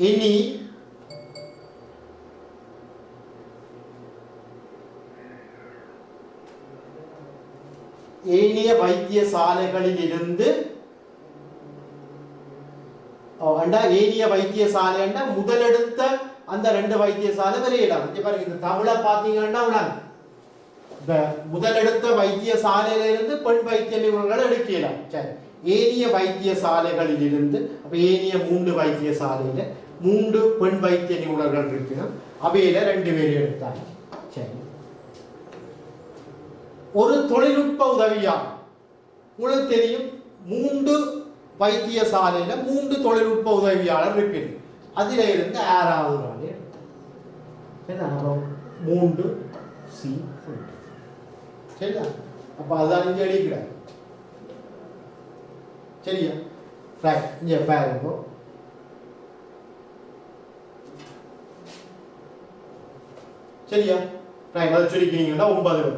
இனி ஏனைய வைத்தியசாலைகளில் இருந்து ஏனைய வைத்தியசாலை முதலெடுத்த அந்த 2 வைத்தியசாலை வரையிடலாம். பாருங்க, இந்த தமிழை பார்த்தீங்கன்னா முதலெடுத்த வைத்தியசாலையில இருந்து பெண் வைத்திய நிபுணர்கள் எடுக்கலாம். சரி, ஏனைய வைத்தியசாலைகளில் இருந்து அப்ப ஏனைய 3 வைத்தியசாலையில 3 பெண் வைத்திய நிபுணர்கள் இருக்கணும். அவையில 2 பேர் எடுத்தாங்க. சரி, ஒரு தொழில்நுட்ப உதவியாளர், உங்களுக்கு தெரியும் 3 வைத்தியசாலையில 3 தொழில்நுட்ப உதவியாளர் இருக்குது. அதில் இருந்து 6வது நாள் 3C. சரியா? அப்ப அதுதான் இங்க எழுதிக்கிறார். சரியா? ரைட், இங்க பாருங்க. சரியா? ரைட், அதை சொல்லிக்கிறீங்கன்னா 9.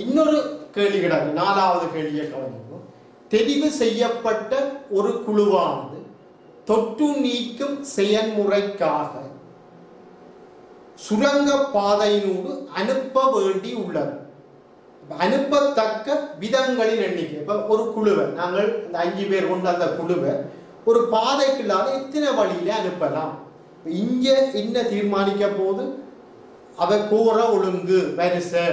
இன்னொரு கேள்வி கிடக்கு, 4வது கேள்வியை கவனிக்கும். தெரிவு செய்யப்பட்ட ஒரு குழுவானது தொற்று நீக்கும் செயல்முறைக்காக சுரங்க பாதையினோடு அனுப்ப வேண்டி உள்ளது. அனுப்பத்தக்க விதங்களின் எண்ணிக்கை. இப்ப ஒரு குழுவை நாங்கள் 5 பேர் கொண்ட அந்த குழுவை ஒரு பாதைக்குள்ளாக எத்தனை வழியில அனுப்பலாம்? இங்க என்ன தீர்மானிக்க போது, அவ போற ஒழுங்கு வரிசை,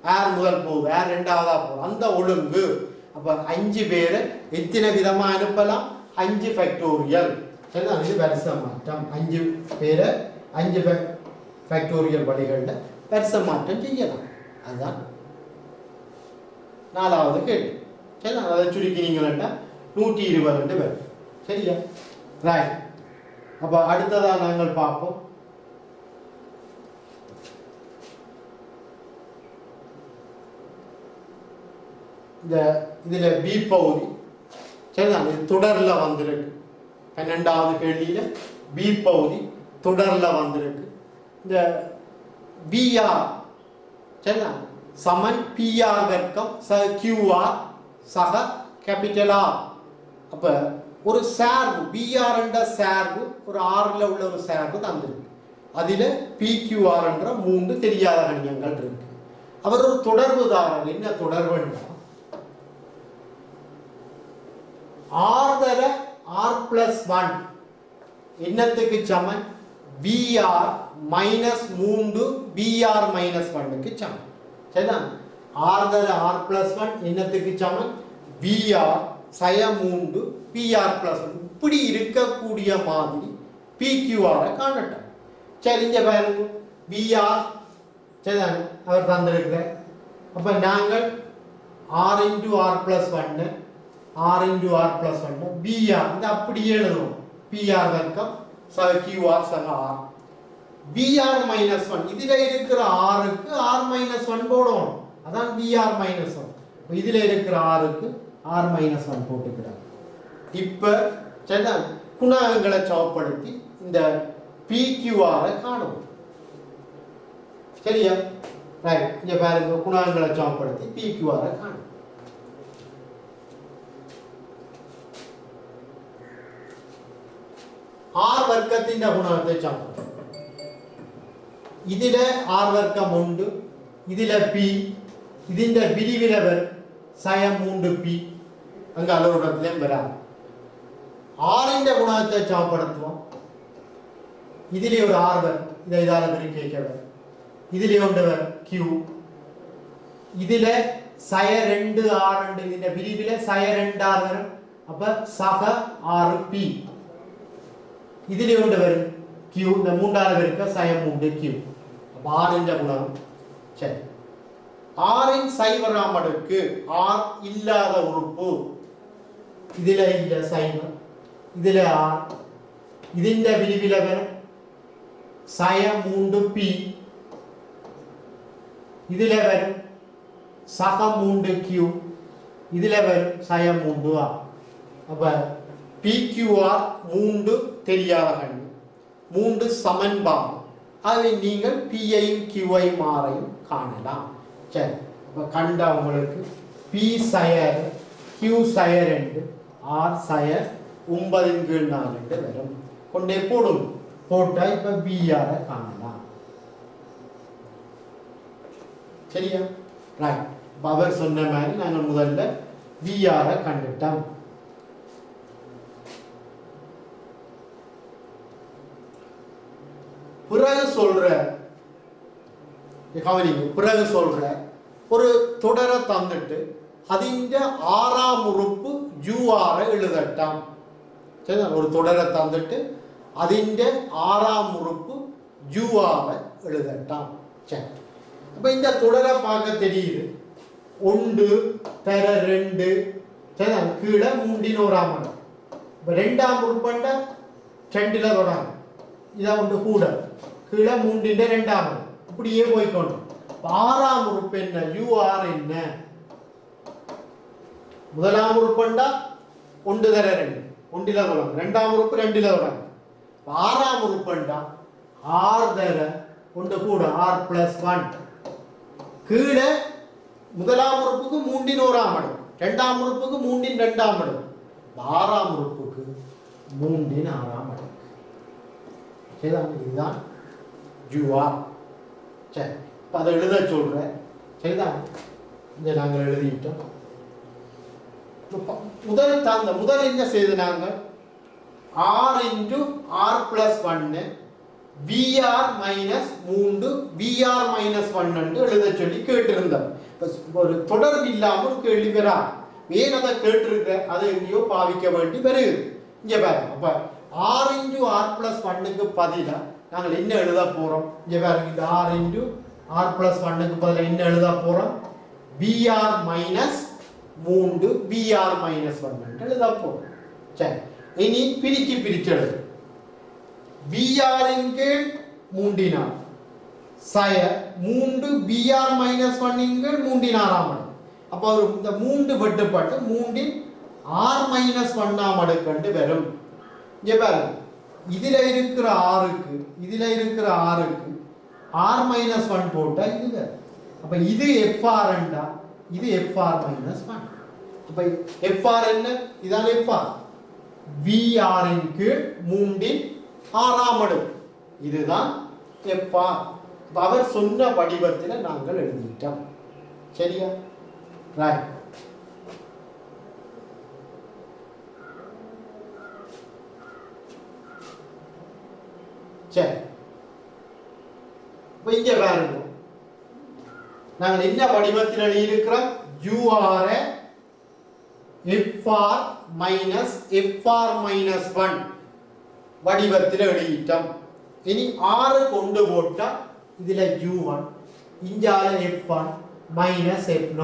யார் முதல் போகுது, யார் 2வதா போகுது, அந்த ஒழுங்கு. அப்ப 5 பேரை எத்தனை விதமா அனுப்பலாம்? 5 ஃபேக்டோரியல். சரி, அது வரிசை மாற்றம். 5 பேரை 5 ஃபேக்டோரியல் வழிகள்ல வரிசை மாற்றம் செய்யலாம். அதுதான் 4வது கேள்வி. சரி, அதை சுருக்கினீங்கன்னா 120 பேர். சரியா? ரைட். அப்ப அடுத்ததா நாங்கள் பார்ப்போம். இதுல பி பகுதி சரிதான், இது தொடர்ல வந்திருக்கு. 12வது கேள்வியில பி பகுதி தொடர்ல வந்திருக்கு. இந்த பிஆர் சரிதான் சமன் பிஆர் வர்க்கம் கியூஆர் சக கேபிட்டல் ஆர். அப்ப ஒரு சார்பு பிஆர் என்ற சார்பு ஒரு ஆர்ல உள்ள ஒரு சார்பு தந்திருக்கு. அதில பிக்யூஆர் என்ற 3 தெரியாத கணியங்கள் இருக்கு. அவர் ஒரு தொடர்புதாரர். என்ன தொடர்புன்னா ஆர்தர R+1 என்னத்துக்கு சமன்? VR -3 BR -1க்கு சமன். சரிதான்? ஆர்தர R+1 என்னத்துக்கு சமன்? VR -3 PR+1. இப்படி இருக்கக்கூடிய மாதிரி PQR காணட்டும். சரி, இங்க பாருங்க, VR சரிதான் அவர் தந்திருக்கிறார். அப்ப நாங்கள் R × R+1 R × R+1 BR இந்த அப்படியே எழுதுவோம். PR வர்க்கம் சக QR சக R. BR -1 இதுல இருக்கிற R க்கு R -1 போடுவோம். அதான் BR -1. இதுல இருக்கிற R க்கு R -1 போட்டுக்கிறாங்க. இப்ப சரிதான் குணகங்களை சமப்படுத்தி இந்த PQR காணுவோம். சரியா? ரைட், இங்க பாருங்க, குணகங்களை சமப்படுத்தி PQR காணுவோம். R வர்க்கத்தின் குணகத்தை சமப்படுத்தும். ഇതിലെ R വർക്കം 1, ഇതിലെ P, ഇതിന്റെ വിരിവിലെ സയം 3P അങ്ങ് അളവുടത്തിലും വരാം. R ന്റെ ഗുണത്തെ ചമപ്പെടുത്തുക. ഇതിലെ ഒരു R വരും, ഇത് ഇതാണ് പരിക്കേക്കവർ. ഇതിലെ ഉണ്ട് Q. ഇതിലെ സയ 2 R ഉണ്ട്, ഇതിന്റെ വിരിവിലെ സയ 2 R വരും. അപ്പൊ സഹ RP. ഇതിലെ ഉണ്ട് വരും Q, இந்த மூன்றாவது பேருக்கு சயம் 3Q. அப்ப R ന്റെ ഗുണം சரி. R இன் சைவராம் அடுக்கு R இல்லாத உறுப்பு ഇതിലെ இல்ல சைவம், ഇതിലെ R, ഇതിന്റെ വിരിവിലെ വരും சய 3p இதுல வரும் சக 3q இதுல வரும் சய 3a. அப்ப PQR 3 தெரியாத கணி 3 சமன்பாடு. அதை நீங்கள் P ஐயும் Q ஐயும் மாறையும் காணலாம். சரி, அப்ப கண்டா உங்களுக்கு P சயர் Q சயர் 2 R சயர் 9/4 வரும். கொண்டே போடும். போட்டா இப்ப BR காணலாம். சரியா? ரைட். அவர் சொன்ன மாதிரி நாங்கள் முதல்ல BR கண்டுட்டோம். பிறகு சொல்ற கவனிங்க, பிறகு சொல்ற ஒரு தொடரை தந்துட்டு அதிண்ட 6ஆம் உறுப்பு UR எழுதட்டாம். சரி, ஒரு தொடரை தந்துட்டு அதிண்ட 6ஆம் உறுப்பு UR எழுதட்டாம். சரி, அப்ப இந்த தொடரை பார்க்க தெரியுது. 1 தர 2 சரி, கீழே 3/1 இடம். இப்போ 2ஆம் உறுப்புண்டா 2ல தொடங்க. இதான் ஒன்று கூட கீழே 3/2 இடம். இப்படியே போய்க்கணும். 6ஆம் உறுப்பு என்ன? UR என்ன? முதலாம் உறுப்புண்டா 1 தர 2 1ல தொடங்க. 2ஆம் உறுப்பு 2ல தொடங்க. 6ஆம் உறுப்புண்டா R தர 1 கூட R + 1 கீழே முதலாம் உறுப்புக்கு 3/1 இடம், 2ஆம் உறுப்புக்கு 3/2 இடம், 6ஆம் உறுப்புக்கு 3/6 இடம். சரிதான்? இதுதான் UR. சரி, இப்போ அதை எழுத சொல்றேன். சரிதான்? இதை நாங்கள் எழுதிட்டோம். முதல் என்ன செய்தாங்க? R × R + 1 VR - 3 VR - 1 என்று எழுத சொல்லி கேட்டிருந்தோம். ஒரு தொடர்பு இல்லாமல் கேள்வி பெறா. ஏன் அதை கேட்டிருக்க? அதை எங்கேயோ பாவிக்க வேண்டி வருது. இங்க பாருங்க. அப்ப R × R + 1க்கு பதிலாக நாங்கள் என்ன எழுத போறோம்? இங்க பாருங்க. இந்த R × R + 1க்கு பதிலாக என்ன எழுத போறோம்? VR - 3 VR - 1 என்று எழுத போறோம். சரி, இனி பிரிச்சு எழுது. VR இன் கீழ் 3/4 சய 3 VR - 1 இன் கீழ் 3/6 அப்ப இந்த 3 வெட்டுப்பட்டு 3 R - 1 அடுக்கு வரும். இங்க பாருங்க, இதுல இருக்கிற R க்கு R - 1 போட்டா இது வரும். அப்ப இது FR ண்டா இது FR - 1. அப்ப FR என்ன? இதான் FR. VR இன் கீழ் 3/6 அடுக்கு. இதுதான் FR. அவர் சொன்ன வடிவத்தில் நாங்கள் எழுதிட்டோம். சரியா? ரைட். சரி, இப்போ இங்க பாருங்க, நாங்கள் என்ன வடிவத்தில் எழுதியிருக்கிறோம்? UR FR - FR - 1 வடிவத்தில் எழுதிட்டோம். இனி 6 கொண்டு போட்டா இதுல U1 இஞ்சால F1 - F0.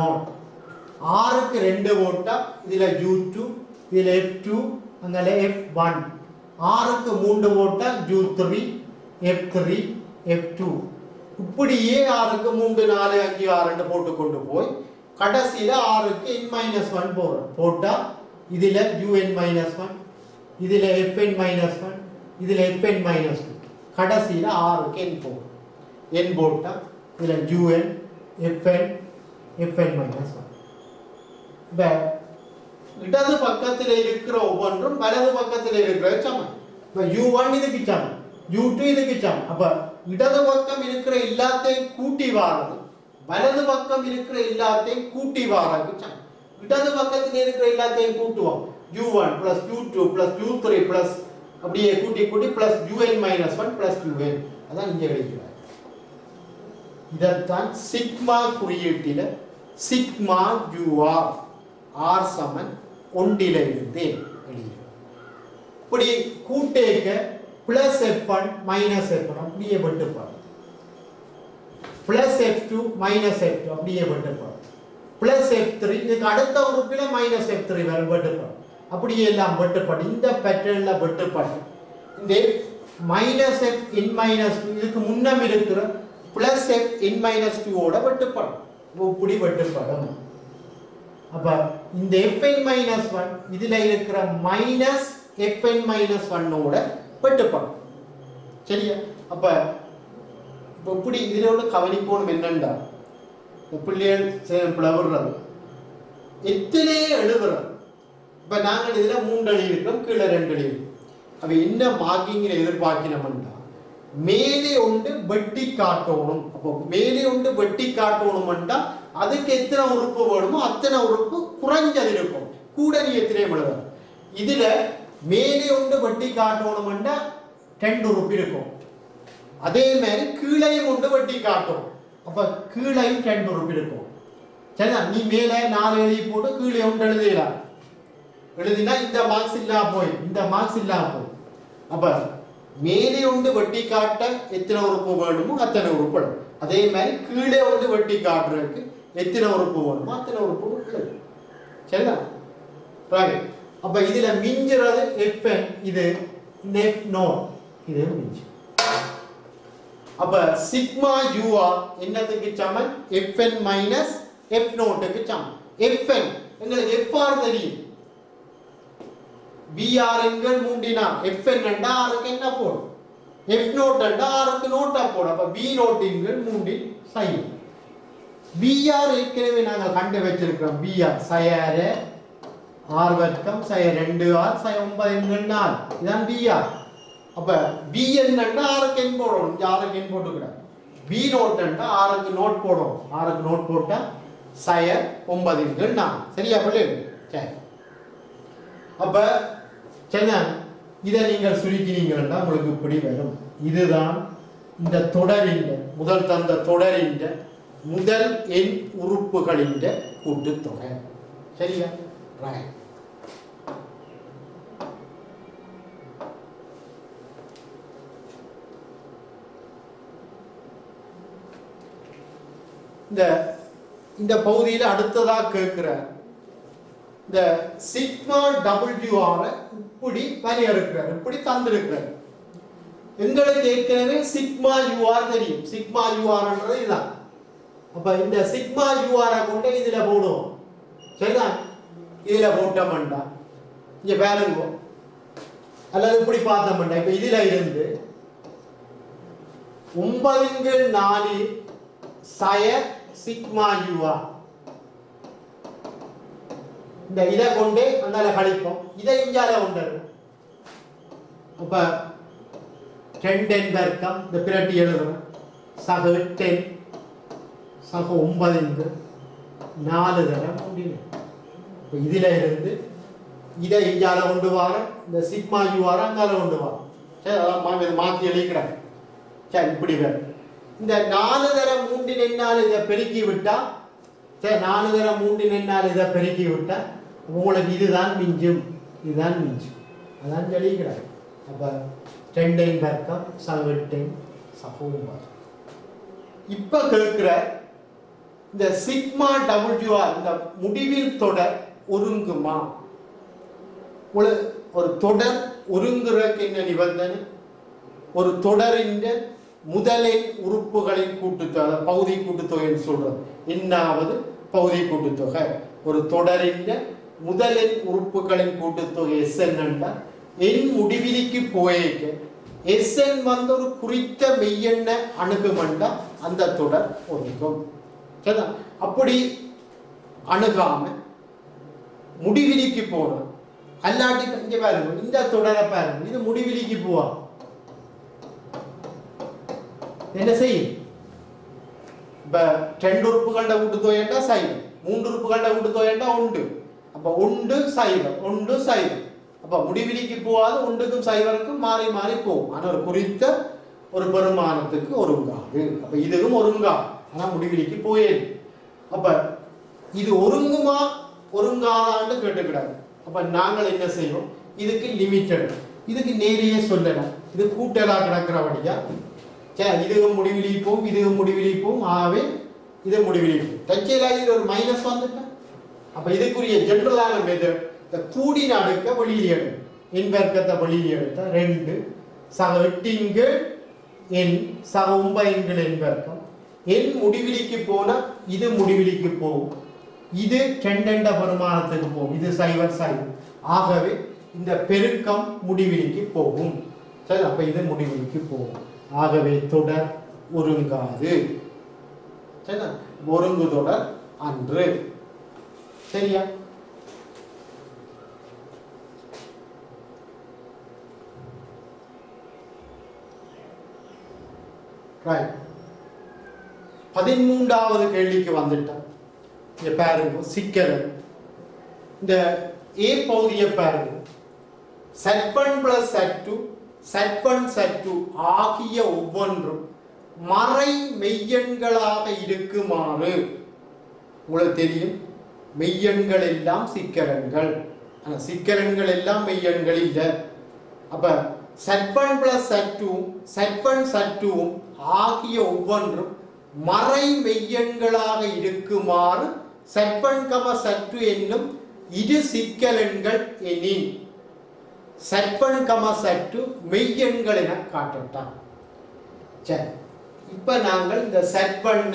6க்கு 2 போட்டா இதுல U2 இதுல F2 அங்கல F1. 6க்கு 3 போட்டா U3 F3 F2. இப்படியே 6க்கு 3 4 5 6 போட்டு கொண்டு போய் கடைசியில 6க்கு n-1 போறோம். போட்டா இதுல UN-1 இதுல Fn-1 இதுல Fn-2. கடைசியில 6க்கு n போகும். n போட்டா இதுல UN Fn Fn-1. இடது பக்கத்தில் இருக்கிற ஒவ்வொன்றும் வலது பக்கத்தில் இருக்கிற சமம். இப்ப U1 இதுக்கு சமம், U2 இதுக்கு சமம். அப்ப இடது பக்கம் இருக்கிற எல்லாத்தையும் கூட்டி வாரது வலது பக்கம் இருக்கிற எல்லாத்தையும் கூட்டி வாரது சமம். இடது பக்கத்தில் இருக்கிற எல்லாத்தையும் கூட்டுவோம். U1 + U2 + U3 + அப்படியே கூட்டி + UN-1 + UN. அதான் இங்க எழுதிக்கிறார். இதத்தான் சிக்மா குறியீட்டில சிக்மா UR R = 1 இருந்து எழுதுகிறோம். இப்படி கூட்டேக்க +F1 - F1 அப்படியே வெட்டுப்பாடு, +F2 - F2 அப்படியே வெட்டுப்பாடு, +F3 இதுக்கு அடுத்த உறுப்பில -F3 வரும் வெட்டுப்பாடு. அப்படியே எல்லாம் வெட்டுப்பாடு. இந்த பேட்டர்ன்ல வெட்டுப்பாடு. இந்த மைனஸ் எஃப் இன் மைனஸ் டூ இதுக்கு முன்னம் இருக்கிற பிளஸ் எஃப் இன் மைனஸ் டூவோட வெட்டுப்படும். இப்படி வெட்டுப்படும். அப்ப இந்த fn மைனஸ் ஒன் இதுல இருக்கிற மைனஸ் fn மைனஸ் ஒன்னோட வெட்டுப்படும். சரியா? அப்ப இப்படி இதோட கவனிக்கணும் என்னண்டா பிள்ளைகள் பிளவுறது எத்தனை எழுதுறோம். இப்ப நாங்கள் இதுல 3 எழுதியிருக்கோம், கீழே 2 எழுதியிருக்கோம். அவ என்ன மார்க்கிங்கிற எதிர்பார்க்கணும்டா மேலே ஒன்று வெட்டி காட்டணும். அப்போ மேலே ஒன்று வெட்டி காட்டணும்டா அதுக்கு எத்தனை உறுப்பு வேணுமோ அத்தனை உறுப்பு குறைஞ்சது இருக்கும். கூட நீ எத்தனை எழுத இதுல மேலே ஒன்று வெட்டி காட்டணும்டா 2 உறுப்பு இருக்கும். அதே மாதிரி கீழையும் ஒன்று வெட்டி காட்டும். அப்ப கீழையும் 2 உறுப்பு இருக்கும். சரியா? நீ மேலே 4 எழுதி போட்டு கீழே ஒன்று எழுதிடலாம். எழுதினா இந்த மார்க்ஸ் இல்லாம போய் இந்த மார்க்ஸ் இல்லாம போய். அப்ப மேலே ஒன்று வெட்டி காட்ட எத்தனை உறுப்பு வேணுமோ அத்தனை உறுப்பு. அதே மாதிரி கீழே ஒன்று வெட்டி காட்டுறதுக்கு எத்தனை உறுப்பு வேணுமோ அத்தனை உறுப்பு. சரிதான்? அப்ப இதுல மிஞ்சுறது fn, இது f நோட், இது மிஞ்சு. அப்ப சிக்மா ur என்னத்துக்கு சமன்? fn மைனஸ் f நோட்டுக்கு சமன். fn எங்களுக்கு fr தெரியும். br என்கள் மூண்டினால் fn என்றா ஆருக்கு என்ன போடும்? f நோட் என்றா ஆருக்கு நோட்டா போடும். அப்ப b நோட் என்கள் மூண்டில் சைன். br ஏற்கனவே நாங்கள் கண்டு வச்சிருக்கிறோம். br சயர r வர்க்கம் சய 2r சய 9 என்கள் 4. இதான் br. அப்ப bn என்றா ஆருக்கு n போடணும். இங்க ஆருக்கு n போட்டுக்கிறார். b நோட் என்றா ஆருக்கு நோட் போடணும். ஆருக்கு நோட் போட்டா சய 9 என்கள் 4. சரியா பிள்ளைகள்? சரி. அப்ப சரியா? இதை நீங்கள் சுருக்கினீங்கன்னா உங்களுக்கு இப்படி வரும். இதுதான் இந்த தொடரின் முதல் தந்த தொடரின் முதல் எண் உறுப்புகளின் கூட்டுத்தொகை. சரியா? ரைட். இந்த பகுதியில் அடுத்ததா கேட்கிற இந்த சிக்மா WR இப்படி வரையறுக்கிறார், இப்படி தந்திருக்கிறார். எங்களுக்கு ஏற்கனவே சிக்மா UR தெரியும். சிக்மா URன்றது இதுதான். அப்ப இந்த சிக்மா UR கொண்டு இதுல போடுவோம். சரிதான்? இதுல போட்டோம்டா இங்க பாருங்க, அல்லது இப்படி பார்த்தோம்டா இப்ப இதுல இருந்து 9/4 சய சிக்மா UR இந்த இதை கொண்டே அந்தால கழிப்போம். இதை இஞ்சால உண்டு. அப்ப 10 வர்க்கம் இந்த பிரட்டி எழுதணும். சக 10 சக 9 4 தரம் முடியும். இதுல இருந்து இதை இஞ்சால கொண்டு வர இந்த சிக்மா UR அங்கால கொண்டு வர. சரி, அதான் மாற்றி எழுதிக்கிறாங்க. சரி, இப்படி வரும். இந்த 4 தரம் 3 என்னால் இதை பெருக்கி விட்டா, சரி 4 தரம் 3 என்னால் இதை பெருக்கி விட்டா உங்களுக்கு இதுதான் மிஞ்சும். இதுதான் மிஞ்சும். அதான் எழுதிக்கிறாங்க. அப்ப 10 வர்க்கம் சக 10 சக 9. இப்ப கேட்கிற இந்த சிக்மா WR இந்த முடிவில் தொடர் ஒருங்குமா? ஒரு தொடர் ஒருங்குறதுக்கு என்ன நிபந்தனை? ஒரு தொடரின் முதலின் உறுப்புகளின் கூட்டுத்தொகை, பகுதி கூட்டுத்தொகைன்னு சொல்றோம். என்னாவது பகுதி கூட்டுத்தொகை. ஒரு தொடரின் முதலின் உறுப்புகளின் கூட்டுத்தொகை SN என்றா எண் முடிவிலிக்கு போயிருக்க SN வந்து ஒரு குறித்த மெய்யெண்ண அணுகுமண்டா அந்த தொடர் ஒதுக்கும். சரிதா? அப்படி அணுகாம முடிவிலிக்கு போறோம். அல்லாட்டி இங்க பாருங்க, இந்த தொடரை பாருங்க, இது முடிவிலிக்கு போவா என்ன செய்யும்? இப்ப 2 உறுப்புகள கூட்டுத்தொகைண்டா சைவம், 3 உறுப்புகள கூட்டுத்தொகைண்டா 1. அப்ப 1 சைவம் 1 சைவம். அப்ப முடிவிலிக்கு போகாது, 1க்கும் சைவருக்கும் மாறி மாறி போகும். ஆனா ஒரு குறித்த ஒரு பெருமானத்துக்கு ஒருங்காது. அப்ப இதுவும் ஒருங்காது, ஆனா முடிவிலிக்கு போயேது. அப்ப இது ஒருங்குமா ஒருங்காதான்னு கேட்டுக்கிடாது. அப்ப நாங்கள் என்ன செய்வோம்? இதுக்கு லிமிட்டட், இதுக்கு நேரியே சொல்லலாம். இது கூட்டலா கிடக்கிறபடியா சரி, இதுவும் முடிவிலிக்கு போகும், இதுவும் முடிவிலிக்கு போகும். ஆகவே இது முடிவிலிக்கு போகும். தற்செயலாக இது ஒரு மைனஸ் வந்துட்டேன். அப்ப இதுக்குரிய ஜெனரலான மெத்தட், இந்த கூடின அடுக்க வெளியில் எடுக்கும். எண் வர்க்கத்தை வெளியில் எடுத்தா 2 சக 8 எண் சக 9 எண் பெருக்கம் எண் முடிவிலிக்கு போனா இது முடிவிலிக்கு போகும், இது 2 பெருமானத்துக்கு போகும், இது 0 ஆகவே இந்த பெருக்கம் முடிவிலிக்கு போகும். சரி, அப்ப இது முடிவிலிக்கு போகும். ஆகவே தொடர் ஒருங்காது. சரி, ஒருங்கு தொடர் அன்று. சரியா? ரைட். 13வது கேள்விக்கு வந்துட்டோம். இங்க பாருங்க சிக்கல். இந்த A பகுதியை பாருங்க. Z1 plus Z2 Z1 Z2 ஆகிய ஒவ்வொன்றும் மறை மெய்யெண்களாக இருக்குமாறு. உங்களுக்கு தெரியும் மெய்யெண்கள் எல்லாம் சிக்கலெண்கள், சிக்கலெண்கள் எல்லாம் மெய்யெண்கள் இல்லை. அப்ப Z1 plus Z2 Z1 Z2 ஆகிய ஒவ்வொன்றும் மறை மெய்யெண்களாக இருக்குமாறு Z1, Z2 என்னும் இரு சிக்கலெண்கள் எனின் Z1, Z2 மெய்யெண்கள் என காட்டட்டான். சரி, இப்ப நாங்கள் இந்த Z1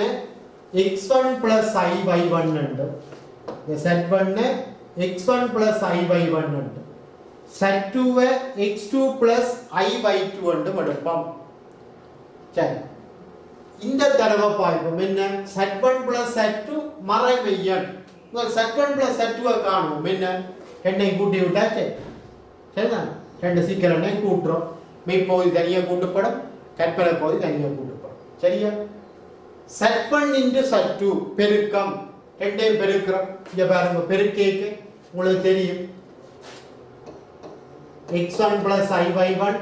x1 plus i/1 உண்டு, இந்த Z1 x1 plus i/1 உண்டு, Z2 x2 plus i/2 உண்டு எடுப்போம். சரி, இந்த தடவை பார்ப்போம் என்ன Z1 plus Z2 மறை மெய்யெண். Z1 plus Z2 காணுவோம் என்ன, என்னை கூட்டி விட்டாச்சு. சரிதான், 2 சிக்கலனை கூட்டுறோம். மெய்ப்பகுதி தனியாக கூட்டப்படும், கற்பனை பகுதி தனியாக கூட்டப்படும். சரியா? Z1 into Z2 பெருக்கம், ரெண்டையும் பெருக்கிறோம். இங்க பாருங்க பெருக்கேக்கு உங்களுக்கு தெரியும் x1 plus i/1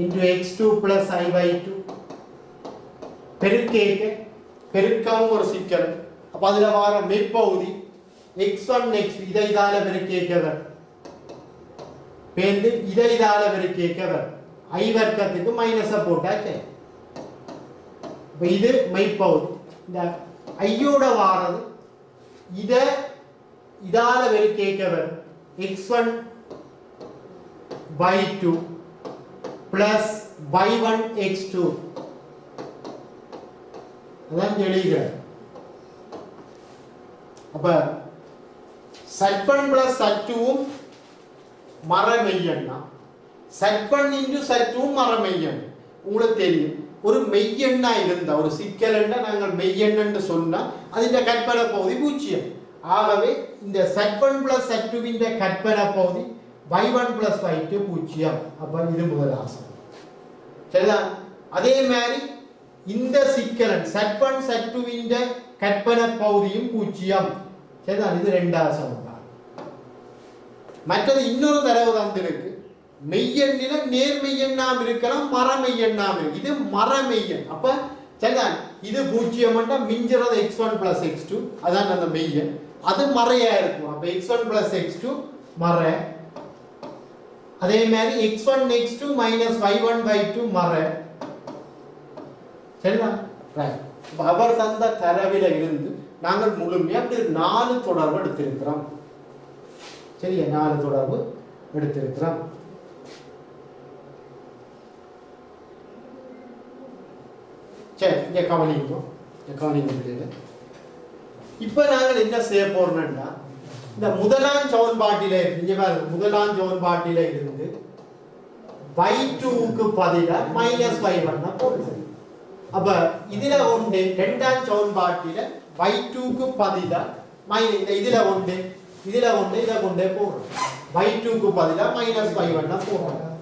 into x2 plus i/2 பெருக்கேக்கு பெருக்கவும் ஒரு சிக்கல். அப்ப அதுல வர மெய்ப்பகுதி x1 x2 இதை இதால பெருக்கேக்கவர் பேருந்து இதை இதால பெருக்கேக்கவர் i வர்க்கத்துக்கு மைனஸை போட்டாச்சு. இது மெய்ப்பகுதி. இந்த ஐயோட வாரது இதை இதால பெருக்கேக்கவர் x1 y2 plus y1 x2 அதான் எழுதுகிறேன். அப்ப Z1 plus Z2 மறை மெய்யெண்ணா, Z1 into Z2 மறை மெய்யெண். உங்களுக்கு தெரியும் ஒரு மெய்யெண்ணா இருந்தா ஒரு சிக்கல் எண்ணா நாங்கள் மெய்யெண்ணு சொன்னா அதிന്റെ கற்பனை பகுதி 0. ஆகவே இந்த Z1 plus Z2 இன் கற்பனை பகுதி y1 plus y2 0. அப்ப இது முதல் ஆசனம். சரிதான்? அதே மாதிரி இந்த சிக்கலன் Z1 Z2 இன் கற்பனை பகுதியும் 0. சரிதான்? இது இரண்டாவது சமன்பாடு. மற்றது இன்னொரு தரவு தந்திருக்கு. மெய்யெண்ணில நேர்மெய்யெண்ணாம் இருக்கலாம், மறைமெய்யெண்ணாம் இருக்கு. இது மறைமெய்யெண். அப்ப சரிதான், இது 0 மிஞ்சுறது x1 plus x2 அதான் அந்த மெய்யெண். அது மறையா இருக்கும். அப்ப x1 plus x2 மறை. அதே மாதிரி x1 x2 minus y1 y2 மறை. சரிதான்? ரைட். அவர் தந்த தரவில இருந்து நாங்கள் முழுமையா அப்படி 4 தொடர்பு எடுத்திருக்கிறோம். சரியா? 4 தொடர்பு எடுத்திருக்கிறோம். சரி, இங்க கவனிப்போம். இப்ப நாங்கள் என்ன செய்ய போறோம்னா இந்த முதலாம் சமன்பாட்டில இங்க பாருங்க, முதலாம் சமன்பாட்டில இருந்து y2 க்கு பதிலா -y1 போடுங்க. அப்ப இதுல ஒன்று இரண்டாம் சமன்பாட்டில y2 க்கு பதிலா இதுல ஒன்று இதை கொண்டே போடுறோம். y2 க்கு பதிலா -y1 போடுறோம்.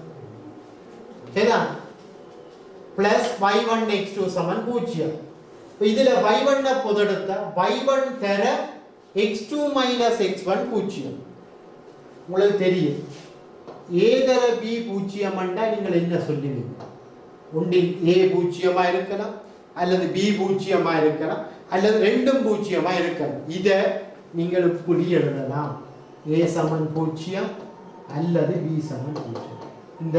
சரியா? plus y1 x2 சமன் 0. இதுல y1 பொதுடுத்தா y1 தர x2 minus x1 0. உங்களுக்கு தெரியும் a தர b 0 என்றா நீங்கள் என்ன சொல்லுவீங்க? ஒன்றில் a 0 இருக்கலாம், அல்லது b 0 இருக்கலாம், அல்லது ரெண்டும் 0 இருக்கலாம். இத நீங்கள் இப்படி எழுதலாம். a சமன் 0 அல்லது b சமன் 0. இந்த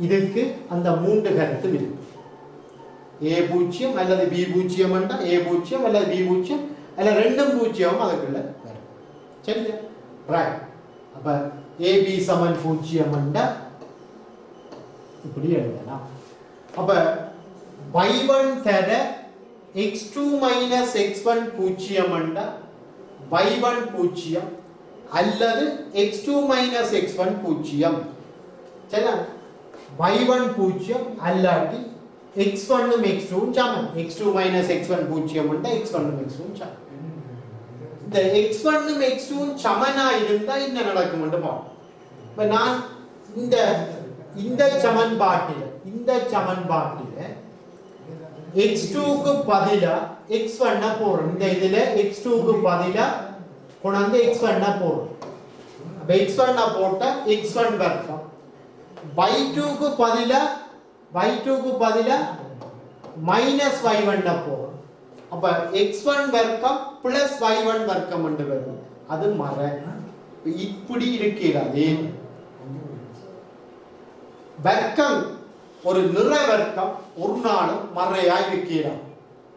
இதுக்கு அந்த மூன்று கருத்து இருக்கு. a 0 அல்லது b 0 என்றா a 0 அல்லது b 0 அல்ல ரெண்டும் 0 அதுக்குள்ள வரும். சரியா? ரைட். அப்ப ab சமன் 0 என்றா இப்படி எழுதலாம். அப்ப y1 தர x2 minus x1 பூஜ்ஜியம் என்றா y1 பூஜ்ஜியம் அல்லது x2 minus x1 பூஜ்ஜியம். சரியா? y1 பூஜ்ஜியம் அல்லாட்டி x1 ம் x2 ம் சமம். x2 minus x1 பூஜ்ஜியம் என்றா x1 ம் x2 ம் சமம். இந்த x1 ம் x2 ம் சமனா இருந்தா என்ன நடக்கும் என்று பாப்போம். இப்ப நான் இந்த சமன்பாட்டில x2 க்கு பதிலா x1 போறோம். இந்த இதுல x2 க்கு பதிலா கொண்டாந்து x1 போறோம். அப்ப x1 போட்டா x1 வர்க்கம். y2 க்கு பதிலா மைனஸ் y1 போறோம். அப்ப x1 வர்க்கம் பிளஸ் y1 வர்க்கம் என்று வரும். அது மறை. இப்படி இருக்கிறது. வர்க்கம் ஒரு நிற வர்க்கம் ஒரு நாளும் மறையாய் இருக்கிறான்.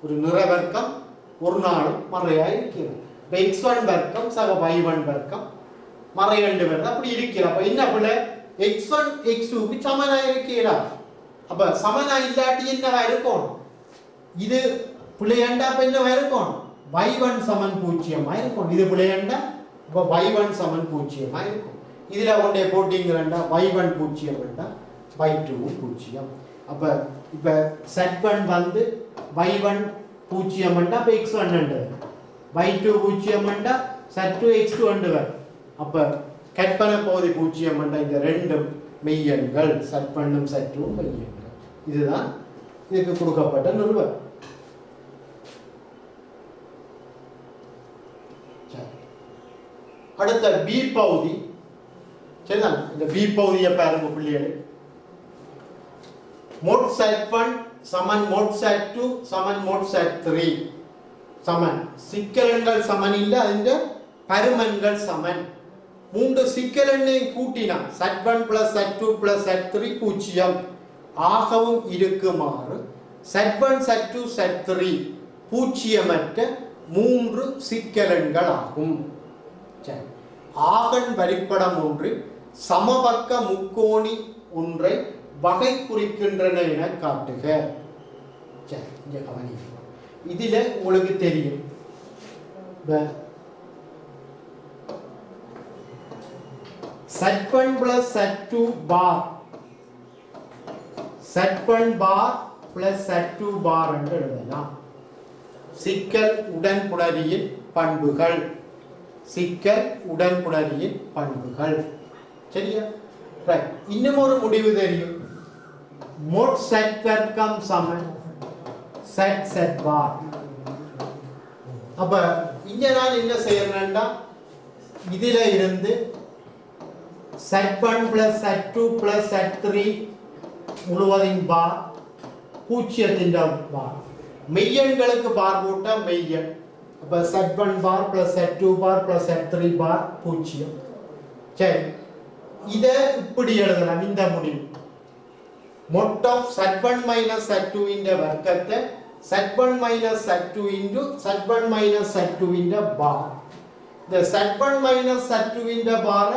ஒரு நிற வர்க்கம் ஒரு நாளும் மறையாய் இருக்கிறான். x1 வர்க்கம் சக y1 வர்க்கம் மறை ரெண்டு வருது. அப்படி இருக்கிற அப்ப என்ன பிள்ளை x1 x2 க்கு சமனா இருக்கிறார். அப்ப சமனா இல்லாட்டி என்னவா இருக்கும்? இது பிள்ளையண்டா அப்ப என்னவா இருக்கும்? y1 சமன் பூஜ்ஜியமா இருக்கும். இது பிள்ளையண்டா அப்ப y1 சமன் பூஜ்ஜியமா இருக்கும். இதுல ஒன்றே போட்டீங்கன்னா y1 பூஜ்ஜியம் என்றா y2 பூஜ்ஜியம். அப்ப இப்ப z1 வந்து y1 பூஜ்ஜியம் என்றா அப்ப x1 என்று y2 பூஜ்ஜியம் என்றா z2 x2 என்று வரும். அப்ப கற்பனை பகுதி பூஜ்ஜியம் என்ற இந்த ரெண்டும் மெய்யெண்கள். z1 ம் z2 ம் மெய்யெண்கள். இதுதான் இதுக்கு கொடுக்கப்பட்ட நிறுவனம். அடுத்த b பகுதி. சரிதான்? இந்த b பகுதியை பாருங்க பிள்ளைகளே. mod z1 சமன் mod z2 சமன் mod z3 சமன். சிக்கலெண்கள் சமன் இல்ல, அதிന്റെ பருமன்கள் சமன். மூன்று சிக்கலெண்ணை கூட்டினா z1 plus z2 plus z3 பூஜ்ஜியம் ஆகவும் இருக்குமாறு z1 z2 z3 பூஜ்ஜியமற்ற மூன்று சிக்கலெண்கள் ஆகும். சரி. ஆகன் வரிப்படம் ஒன்று சமபக்க முக்கோணி ஒன்றை வகை குறிக்கின்றன என காட்டுக. சரி, இங்க கவனிங்க. இதுல உங்களுக்கு தெரியும் z1 plus z2 bar plus z2 bar என்று எழுதலாம். சிக்கல் உடன்புணரியின் பண்புகள். சரியா? ரைட். இன்னும் ஒரு முடிவு தெரியும். mod z வர்க்கம் சமன் z bar. அப்ப இங்க நான் என்ன செய்யறேன்னா இதுல இருந்து z1 plus z2 plus z3 முழுவதின் பார் பூஜ்ஜியத்தின் பார். மெய்யெண்களுக்கு பார் போட்டா மெய்யெண். அப்ப z1 பார் plus z2 பார் plus z3 பார் பூஜ்ஜியம். சரி, இத இப்படி எழுதலாம். இந்த முடிவு mod of z1 minus z2 இந்த வர்க்கத்தை z1 minus z2 into z1 minus z2 இந்த பார். இந்த z1 minus z2 இந்த பார்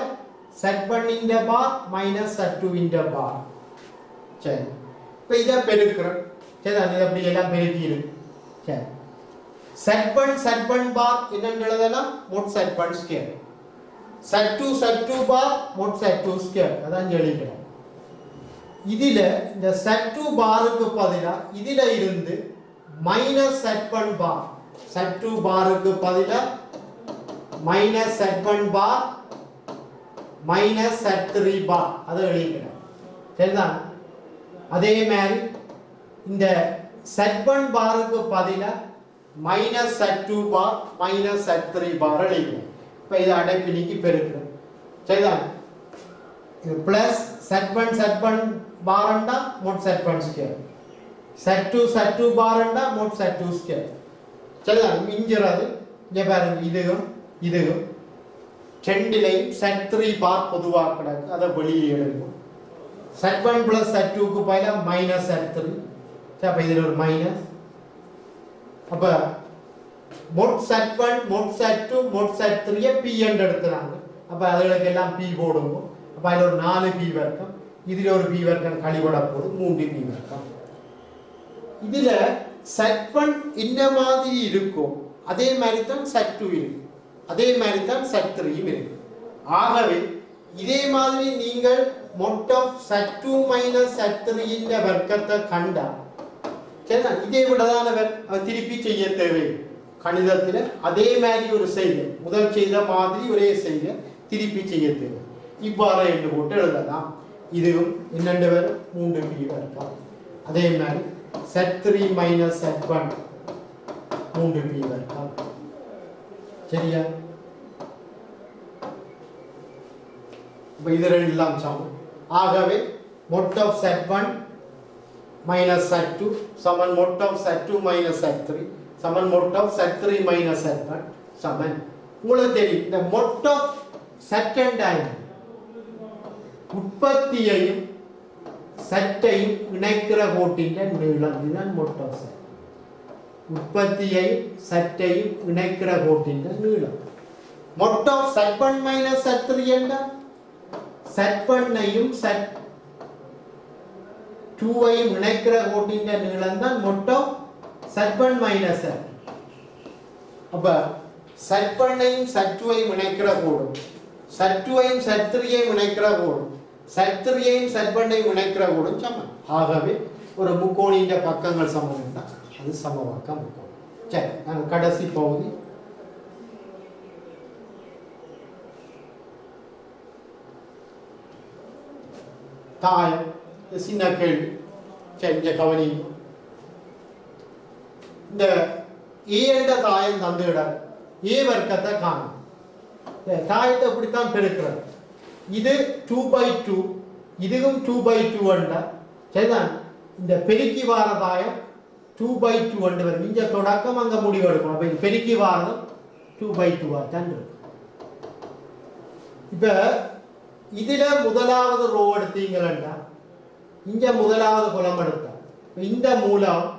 z1 இந்த பார் minus z2 இந்த பார். சரி, இப்போ இத பெருக்குறோம். சரி, அது அப்படி எல்லாம் பெருக்கி இருக்கு. சரி, z1 பார் என்னன்னு எழுதலாம்? mod z1 square. z2 பார் mod z2 ஸ்கொயர். அதான் எழுதிக்கிறோம். இதில இந்த z2 பாருக்கு பதிலா இதில இருந்து மைனஸ் z1 பார், z2 பாருக்கு பதிலா minus z1 bar minus z3 பார் அதை எழுதிக்கிறோம். சரிதான்? அதே மாதிரி இந்த z1 பாருக்கு பதிலா minus z2 bar minus z3 பார் எழுதிக்கிறோம். இப்போ இதை அடைப்பினிக்கு பெருக்கிறோம். சரிதான்? இது plus z1 பாரண்டா mod z1 square, z2 பாரண்டா mod z2 square. சரிதான்? மிஞ்சிறது இங்க பாருங்க, இதுவும் ரெண்டிலையும் z3 பார் பொதுவாக கிடக்கு. அதை வெளியே எழுதுவோம். z1 plus z2 க்கு பதிலா மைனஸ் z3. சரி, அப்ப இதுல ஒரு மைனஸ். அப்ப mod z1 mod z2 mod z3 p என்று எடுத்துறாங்க. அப்ப அதுகளுக்கு எல்லாம் p போடுவோம். அப்ப அதுல ஒரு 4 p வர்க்கம். இதில் ஒரு பி வர்க்கம் கழிவிட போது 3 பி வர்க்கம். இதில் Z1 இந்த மாதிரி இருக்கும், அதே மாதிரி தான் Z2 இருக்கு, அதே மாதிரி தான் Z3 இருக்கு. ஆகவே இதே மாதிரி நீங்கள் மொட் ஆஃப் Z2 மைனஸ் Z3 இந்த வர்க்கத்தை கண்டா சரிண்ணா, இதே விடதான் திருப்பி செய்ய தேவை. கணிதத்தில் அதே மாதிரி ஒரு செய்கை, முதல் செய்த மாதிரி ஒரே செய்கை திருப்பி செய்ய தேவை. இவ்வாறு என்று போட்டு எழுதலாம். இதுவும் என்னென்று வரும் 3 பி வர்க்கம். அதே மாதிரி Z3 மைனஸ் Z1 3 பி வர்க்கம். சரியா? இது ரெண்டும் சமம். ஆகவே mod of Z1 minus Z2 சமன் mod of Z2 minus Z3 சமன் mod of Z3 minus Z1 சமன். உங்களுக்கு தெரியும் இந்த மொட் ஆஃப் Z உற்பத்தியையும் சட்டையும் இணைக்கிற கோட்டின் நீளம். இதுதான் மொட் ஆஃப் Z. உற்பத்தியையும் சட்டையும் இணைக்கிற கோட்டின் நீளம். மொட் ஆஃப் Z1 மைனஸ் Z3 என்ன? Z1ஐயும் Z2ஐயும் இணைக்கிற கோட்டின் நீளம் தான் மொட் ஆஃப் Z1 மைனஸ் Z. அப்ப Z1ஐயும் Z2ஐயும் இணைக்கிற கோடும், Z2ஐயும் Z3ஐயும் இணைக்கிற கோடும், Z3ஐயும் Z1ஐயும் இணைக்கிற கோடும் சமம். ஆகவே ஒரு முக்கோணியின் பக்கங்கள் சமம் என்றால் அது சமவாக்க முக்கோணம். சரி, நாங்கள் கடைசி பகுதி தாயம். சின்ன கேள்வி. சரி, இங்க கவனி. இந்த ஏ என்ற தாயம் தந்துவிட ஏ வர்க்கத்தை காணும். தாயத்தை இப்படித்தான் பெருக்கிறது. இது 2/2, இதுவும் 2/2 என்றா சரிதான். இந்த பெருக்கி வார தாயம் 2/2 என்று வரும். இங்க தொடக்கம் அங்க முடிவு எடுக்கணும். அப்ப இது பெருக்கி வாரதும் 2/2 தான் இருக்கு. இப்ப இதுல முதலாவது ரோ எடுத்தீங்கன்னா இங்க முதலாவது குலம் எடுத்தா இந்த மூலகம்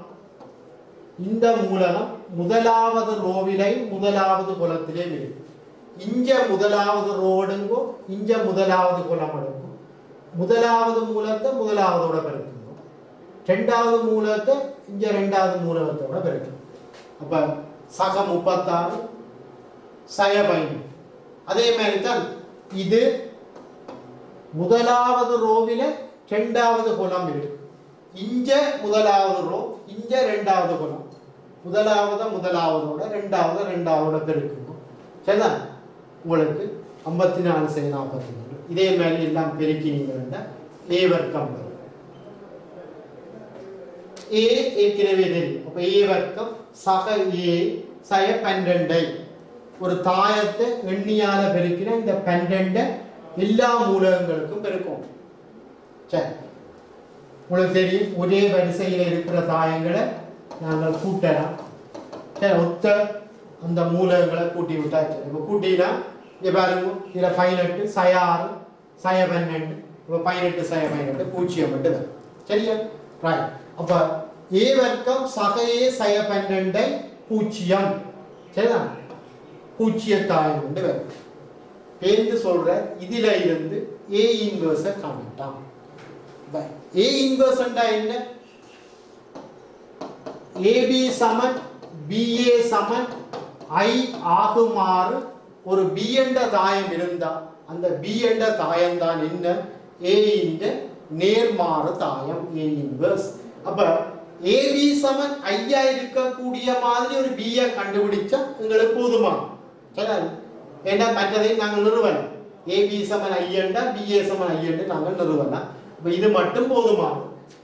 முதலாவது ரோவிலை முதலாவது குலத்திலே இருக்கு. இங்க முதலாவது ரோ எடுங்கோ, இங்க முதலாவது குலம் எடுங்கோ. முதலாவது மூலத்தை முதலாவதோட பெருக்கணும், ரெண்டாவது மூலத்தை இங்க ரெண்டாவது மூலகத்தோட பெருக்கணும். அப்ப சக 36 சய 15. அதே மாதிரி தான் இது முதலாவது ரோவில ரெண்டாவது குலம் இருக்கு. இங்க முதலாவது ரோ, இங்க ரெண்டாவது குலம். முதலாவதோட ரெண்டாவதோட பெருக்கணும். சரிதான். உங்களுக்கு 54 சை 43. இதே மாதிரி எல்லாம் பெருக்கினீங்கன்னா ஏ வர்க்கம் வரும். ஏ ஏற்கனவே தெரியும். அப்ப ஏ வர்க்கம் சக ஏ சய 12 ஒரு தாயத்தை எண்ணியால பெருக்கினா இந்த 12 எல்லா மூலகங்களுக்கும் பெருக்கும். சரி, உங்களுக்கு தெரியும் ஒரே வரிசையில் இருக்கிற தாயங்களை நாங்கள் கூட்டலாம். சரி, ஒத்த அந்த மூலகங்களை கூட்டி விட்டாச்சு. இப்போ கூட்டினா இங்கே பாருங்க, இதில் 18 சய 6 சய 12. இப்போ 18 சய 12 0 மட்டும் வரும். சரியா? ரைட். அப்போ ஏ வர்க்கம் சக ஏ சய 12 0. சரிதான். 0 தாயம் கொண்டு வரும். பேருந்து சொல்ற இதுல இருந்து ஏ இன்வர்ஸை காணட்டாம். ஏ இன்வர்ஸ் என்ன? ஏபி சமன் பிஏ சமன் ஐ ஆகுமாறு ஒரு பி என்ற தாயம் இருந்தா அந்த பி என்ற தாயம் தான் என்ன? ஏ இன் நேர்மாறு தாயம், ஏ இன்வர்ஸ். அப்ப ஏபி சமன் ஐயா இருக்கக்கூடிய மாதிரி ஒரு பியை கண்டுபிடிச்சா உங்களுக்கு போதுமா? சரி, ஏன்னா மற்றதையும் நாங்கள் நிறுவலாம். ஏபி சமன் ஐயண்டா பிஏ சமன் ஐயண்டு நாங்கள் நிறுவலாம். அப்ப இது மட்டும் போதுமா?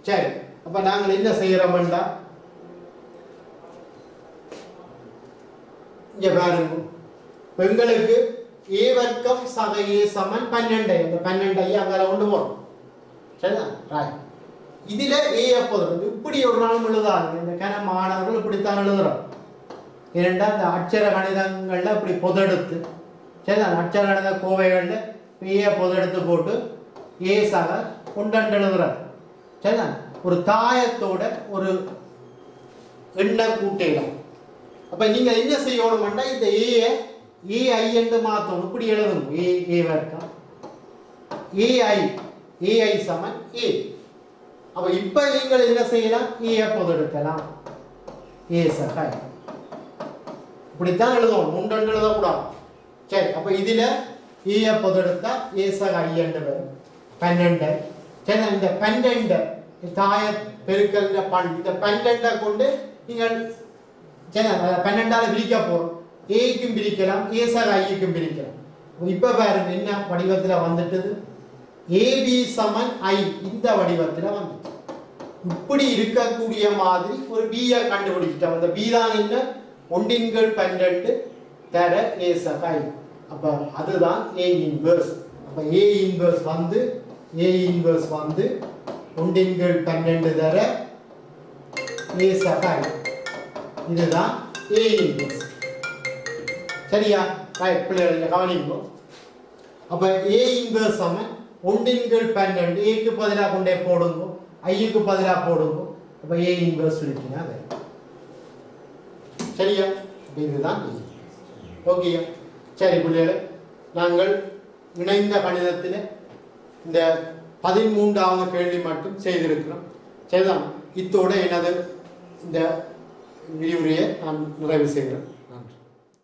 சரி, அப்ப நாங்கள் என்ன செய்யறோம்டா, இங்க பாருங்க, எங்களுக்கு ஏ வர்க்கம் சக ஏ சமன் 12. இந்த 12 அங்கே கொண்டு போறோம். சரிதான். ரைட். இதுல ஏ எப்போது இப்படி ஒரு நாள் எழுதாது. இந்த கன மாணவர்கள் இப்படித்தான் எழுதுறோம். ஏனென்றா இந்த அட்சர கணிதங்கள்ல இப்படி பொதெடுத்து சரிதான், அட்சர கணித கோவைகள்ல ஏ பொதெடுத்து போட்டு ஏ சக கொண்டாண்டு எழுதுறாரு. சரிதான். ஒரு தாயத்தோட ஒரு எண்ண கூட்டையிடம். அப்ப நீங்க என்ன செய்யணும்னா இந்த ஏஐ என்று மாத்தணும். இப்படி எழுதணும். ஏ வர்க்கம் ஏஐ ai சமன் a. அப்ப இப்ப நீங்கள் என்ன செய்யலாம்? a பொதுடுக்கலாம். a சக i. இப்படித்தான் எழுதணும், முண்டண்டு எழுதக்கூடாது. சரி, அப்ப இதுல a பொதுடுத்தா a சக i என்று வரும். 12. சரி, இந்த 12 தாய பெருக்கல் இந்த 12 கொண்டு நீங்கள் சரி 12ஆல பிரிக்க போறோம். a க்கும் பிரிக்கலாம், a சக i க்கும் பிரிக்கலாம். இப்ப பாருங்க என்ன வடிவத்துல வந்துட்டது, ab சமன் i இந்த வடிவத்துல வந்துட்டு. இப்படி இருக்கக்கூடிய மாதிரி ஒரு b ஐ கண்டுபிடிச்சிட்டோம். அந்த b தான் என்ன, 1/12 தர a சக i. அப்ப அதுதான் a இன்வர்ஸ். அப்ப a இன்வர்ஸ் வந்து 1/12 தர a சக i. இதுதான் a இன்வர்ஸ். சரியா? ரைட், பிள்ளைகள் கவனிங்க. அப்ப a இன்வர்ஸ் சமன் 1/12, a க்கு பதிலா கொண்டே போடுங்க, i க்கு பதிலா போடுங்க. அப்ப a இன்வர்ஸ் இருக்குங்க அது. சரியா? இதுதான் ஓகேயா? சரி பிள்ளைகளே, நாங்கள் இணைந்த கணிதத்தில் இந்த 13வது கேள்வி மட்டும் செய்திருக்கிறோம். சரிதான், இத்தோடு எனது இந்த விரிவுரையை நான் நிறைவு செய்கிறேன்.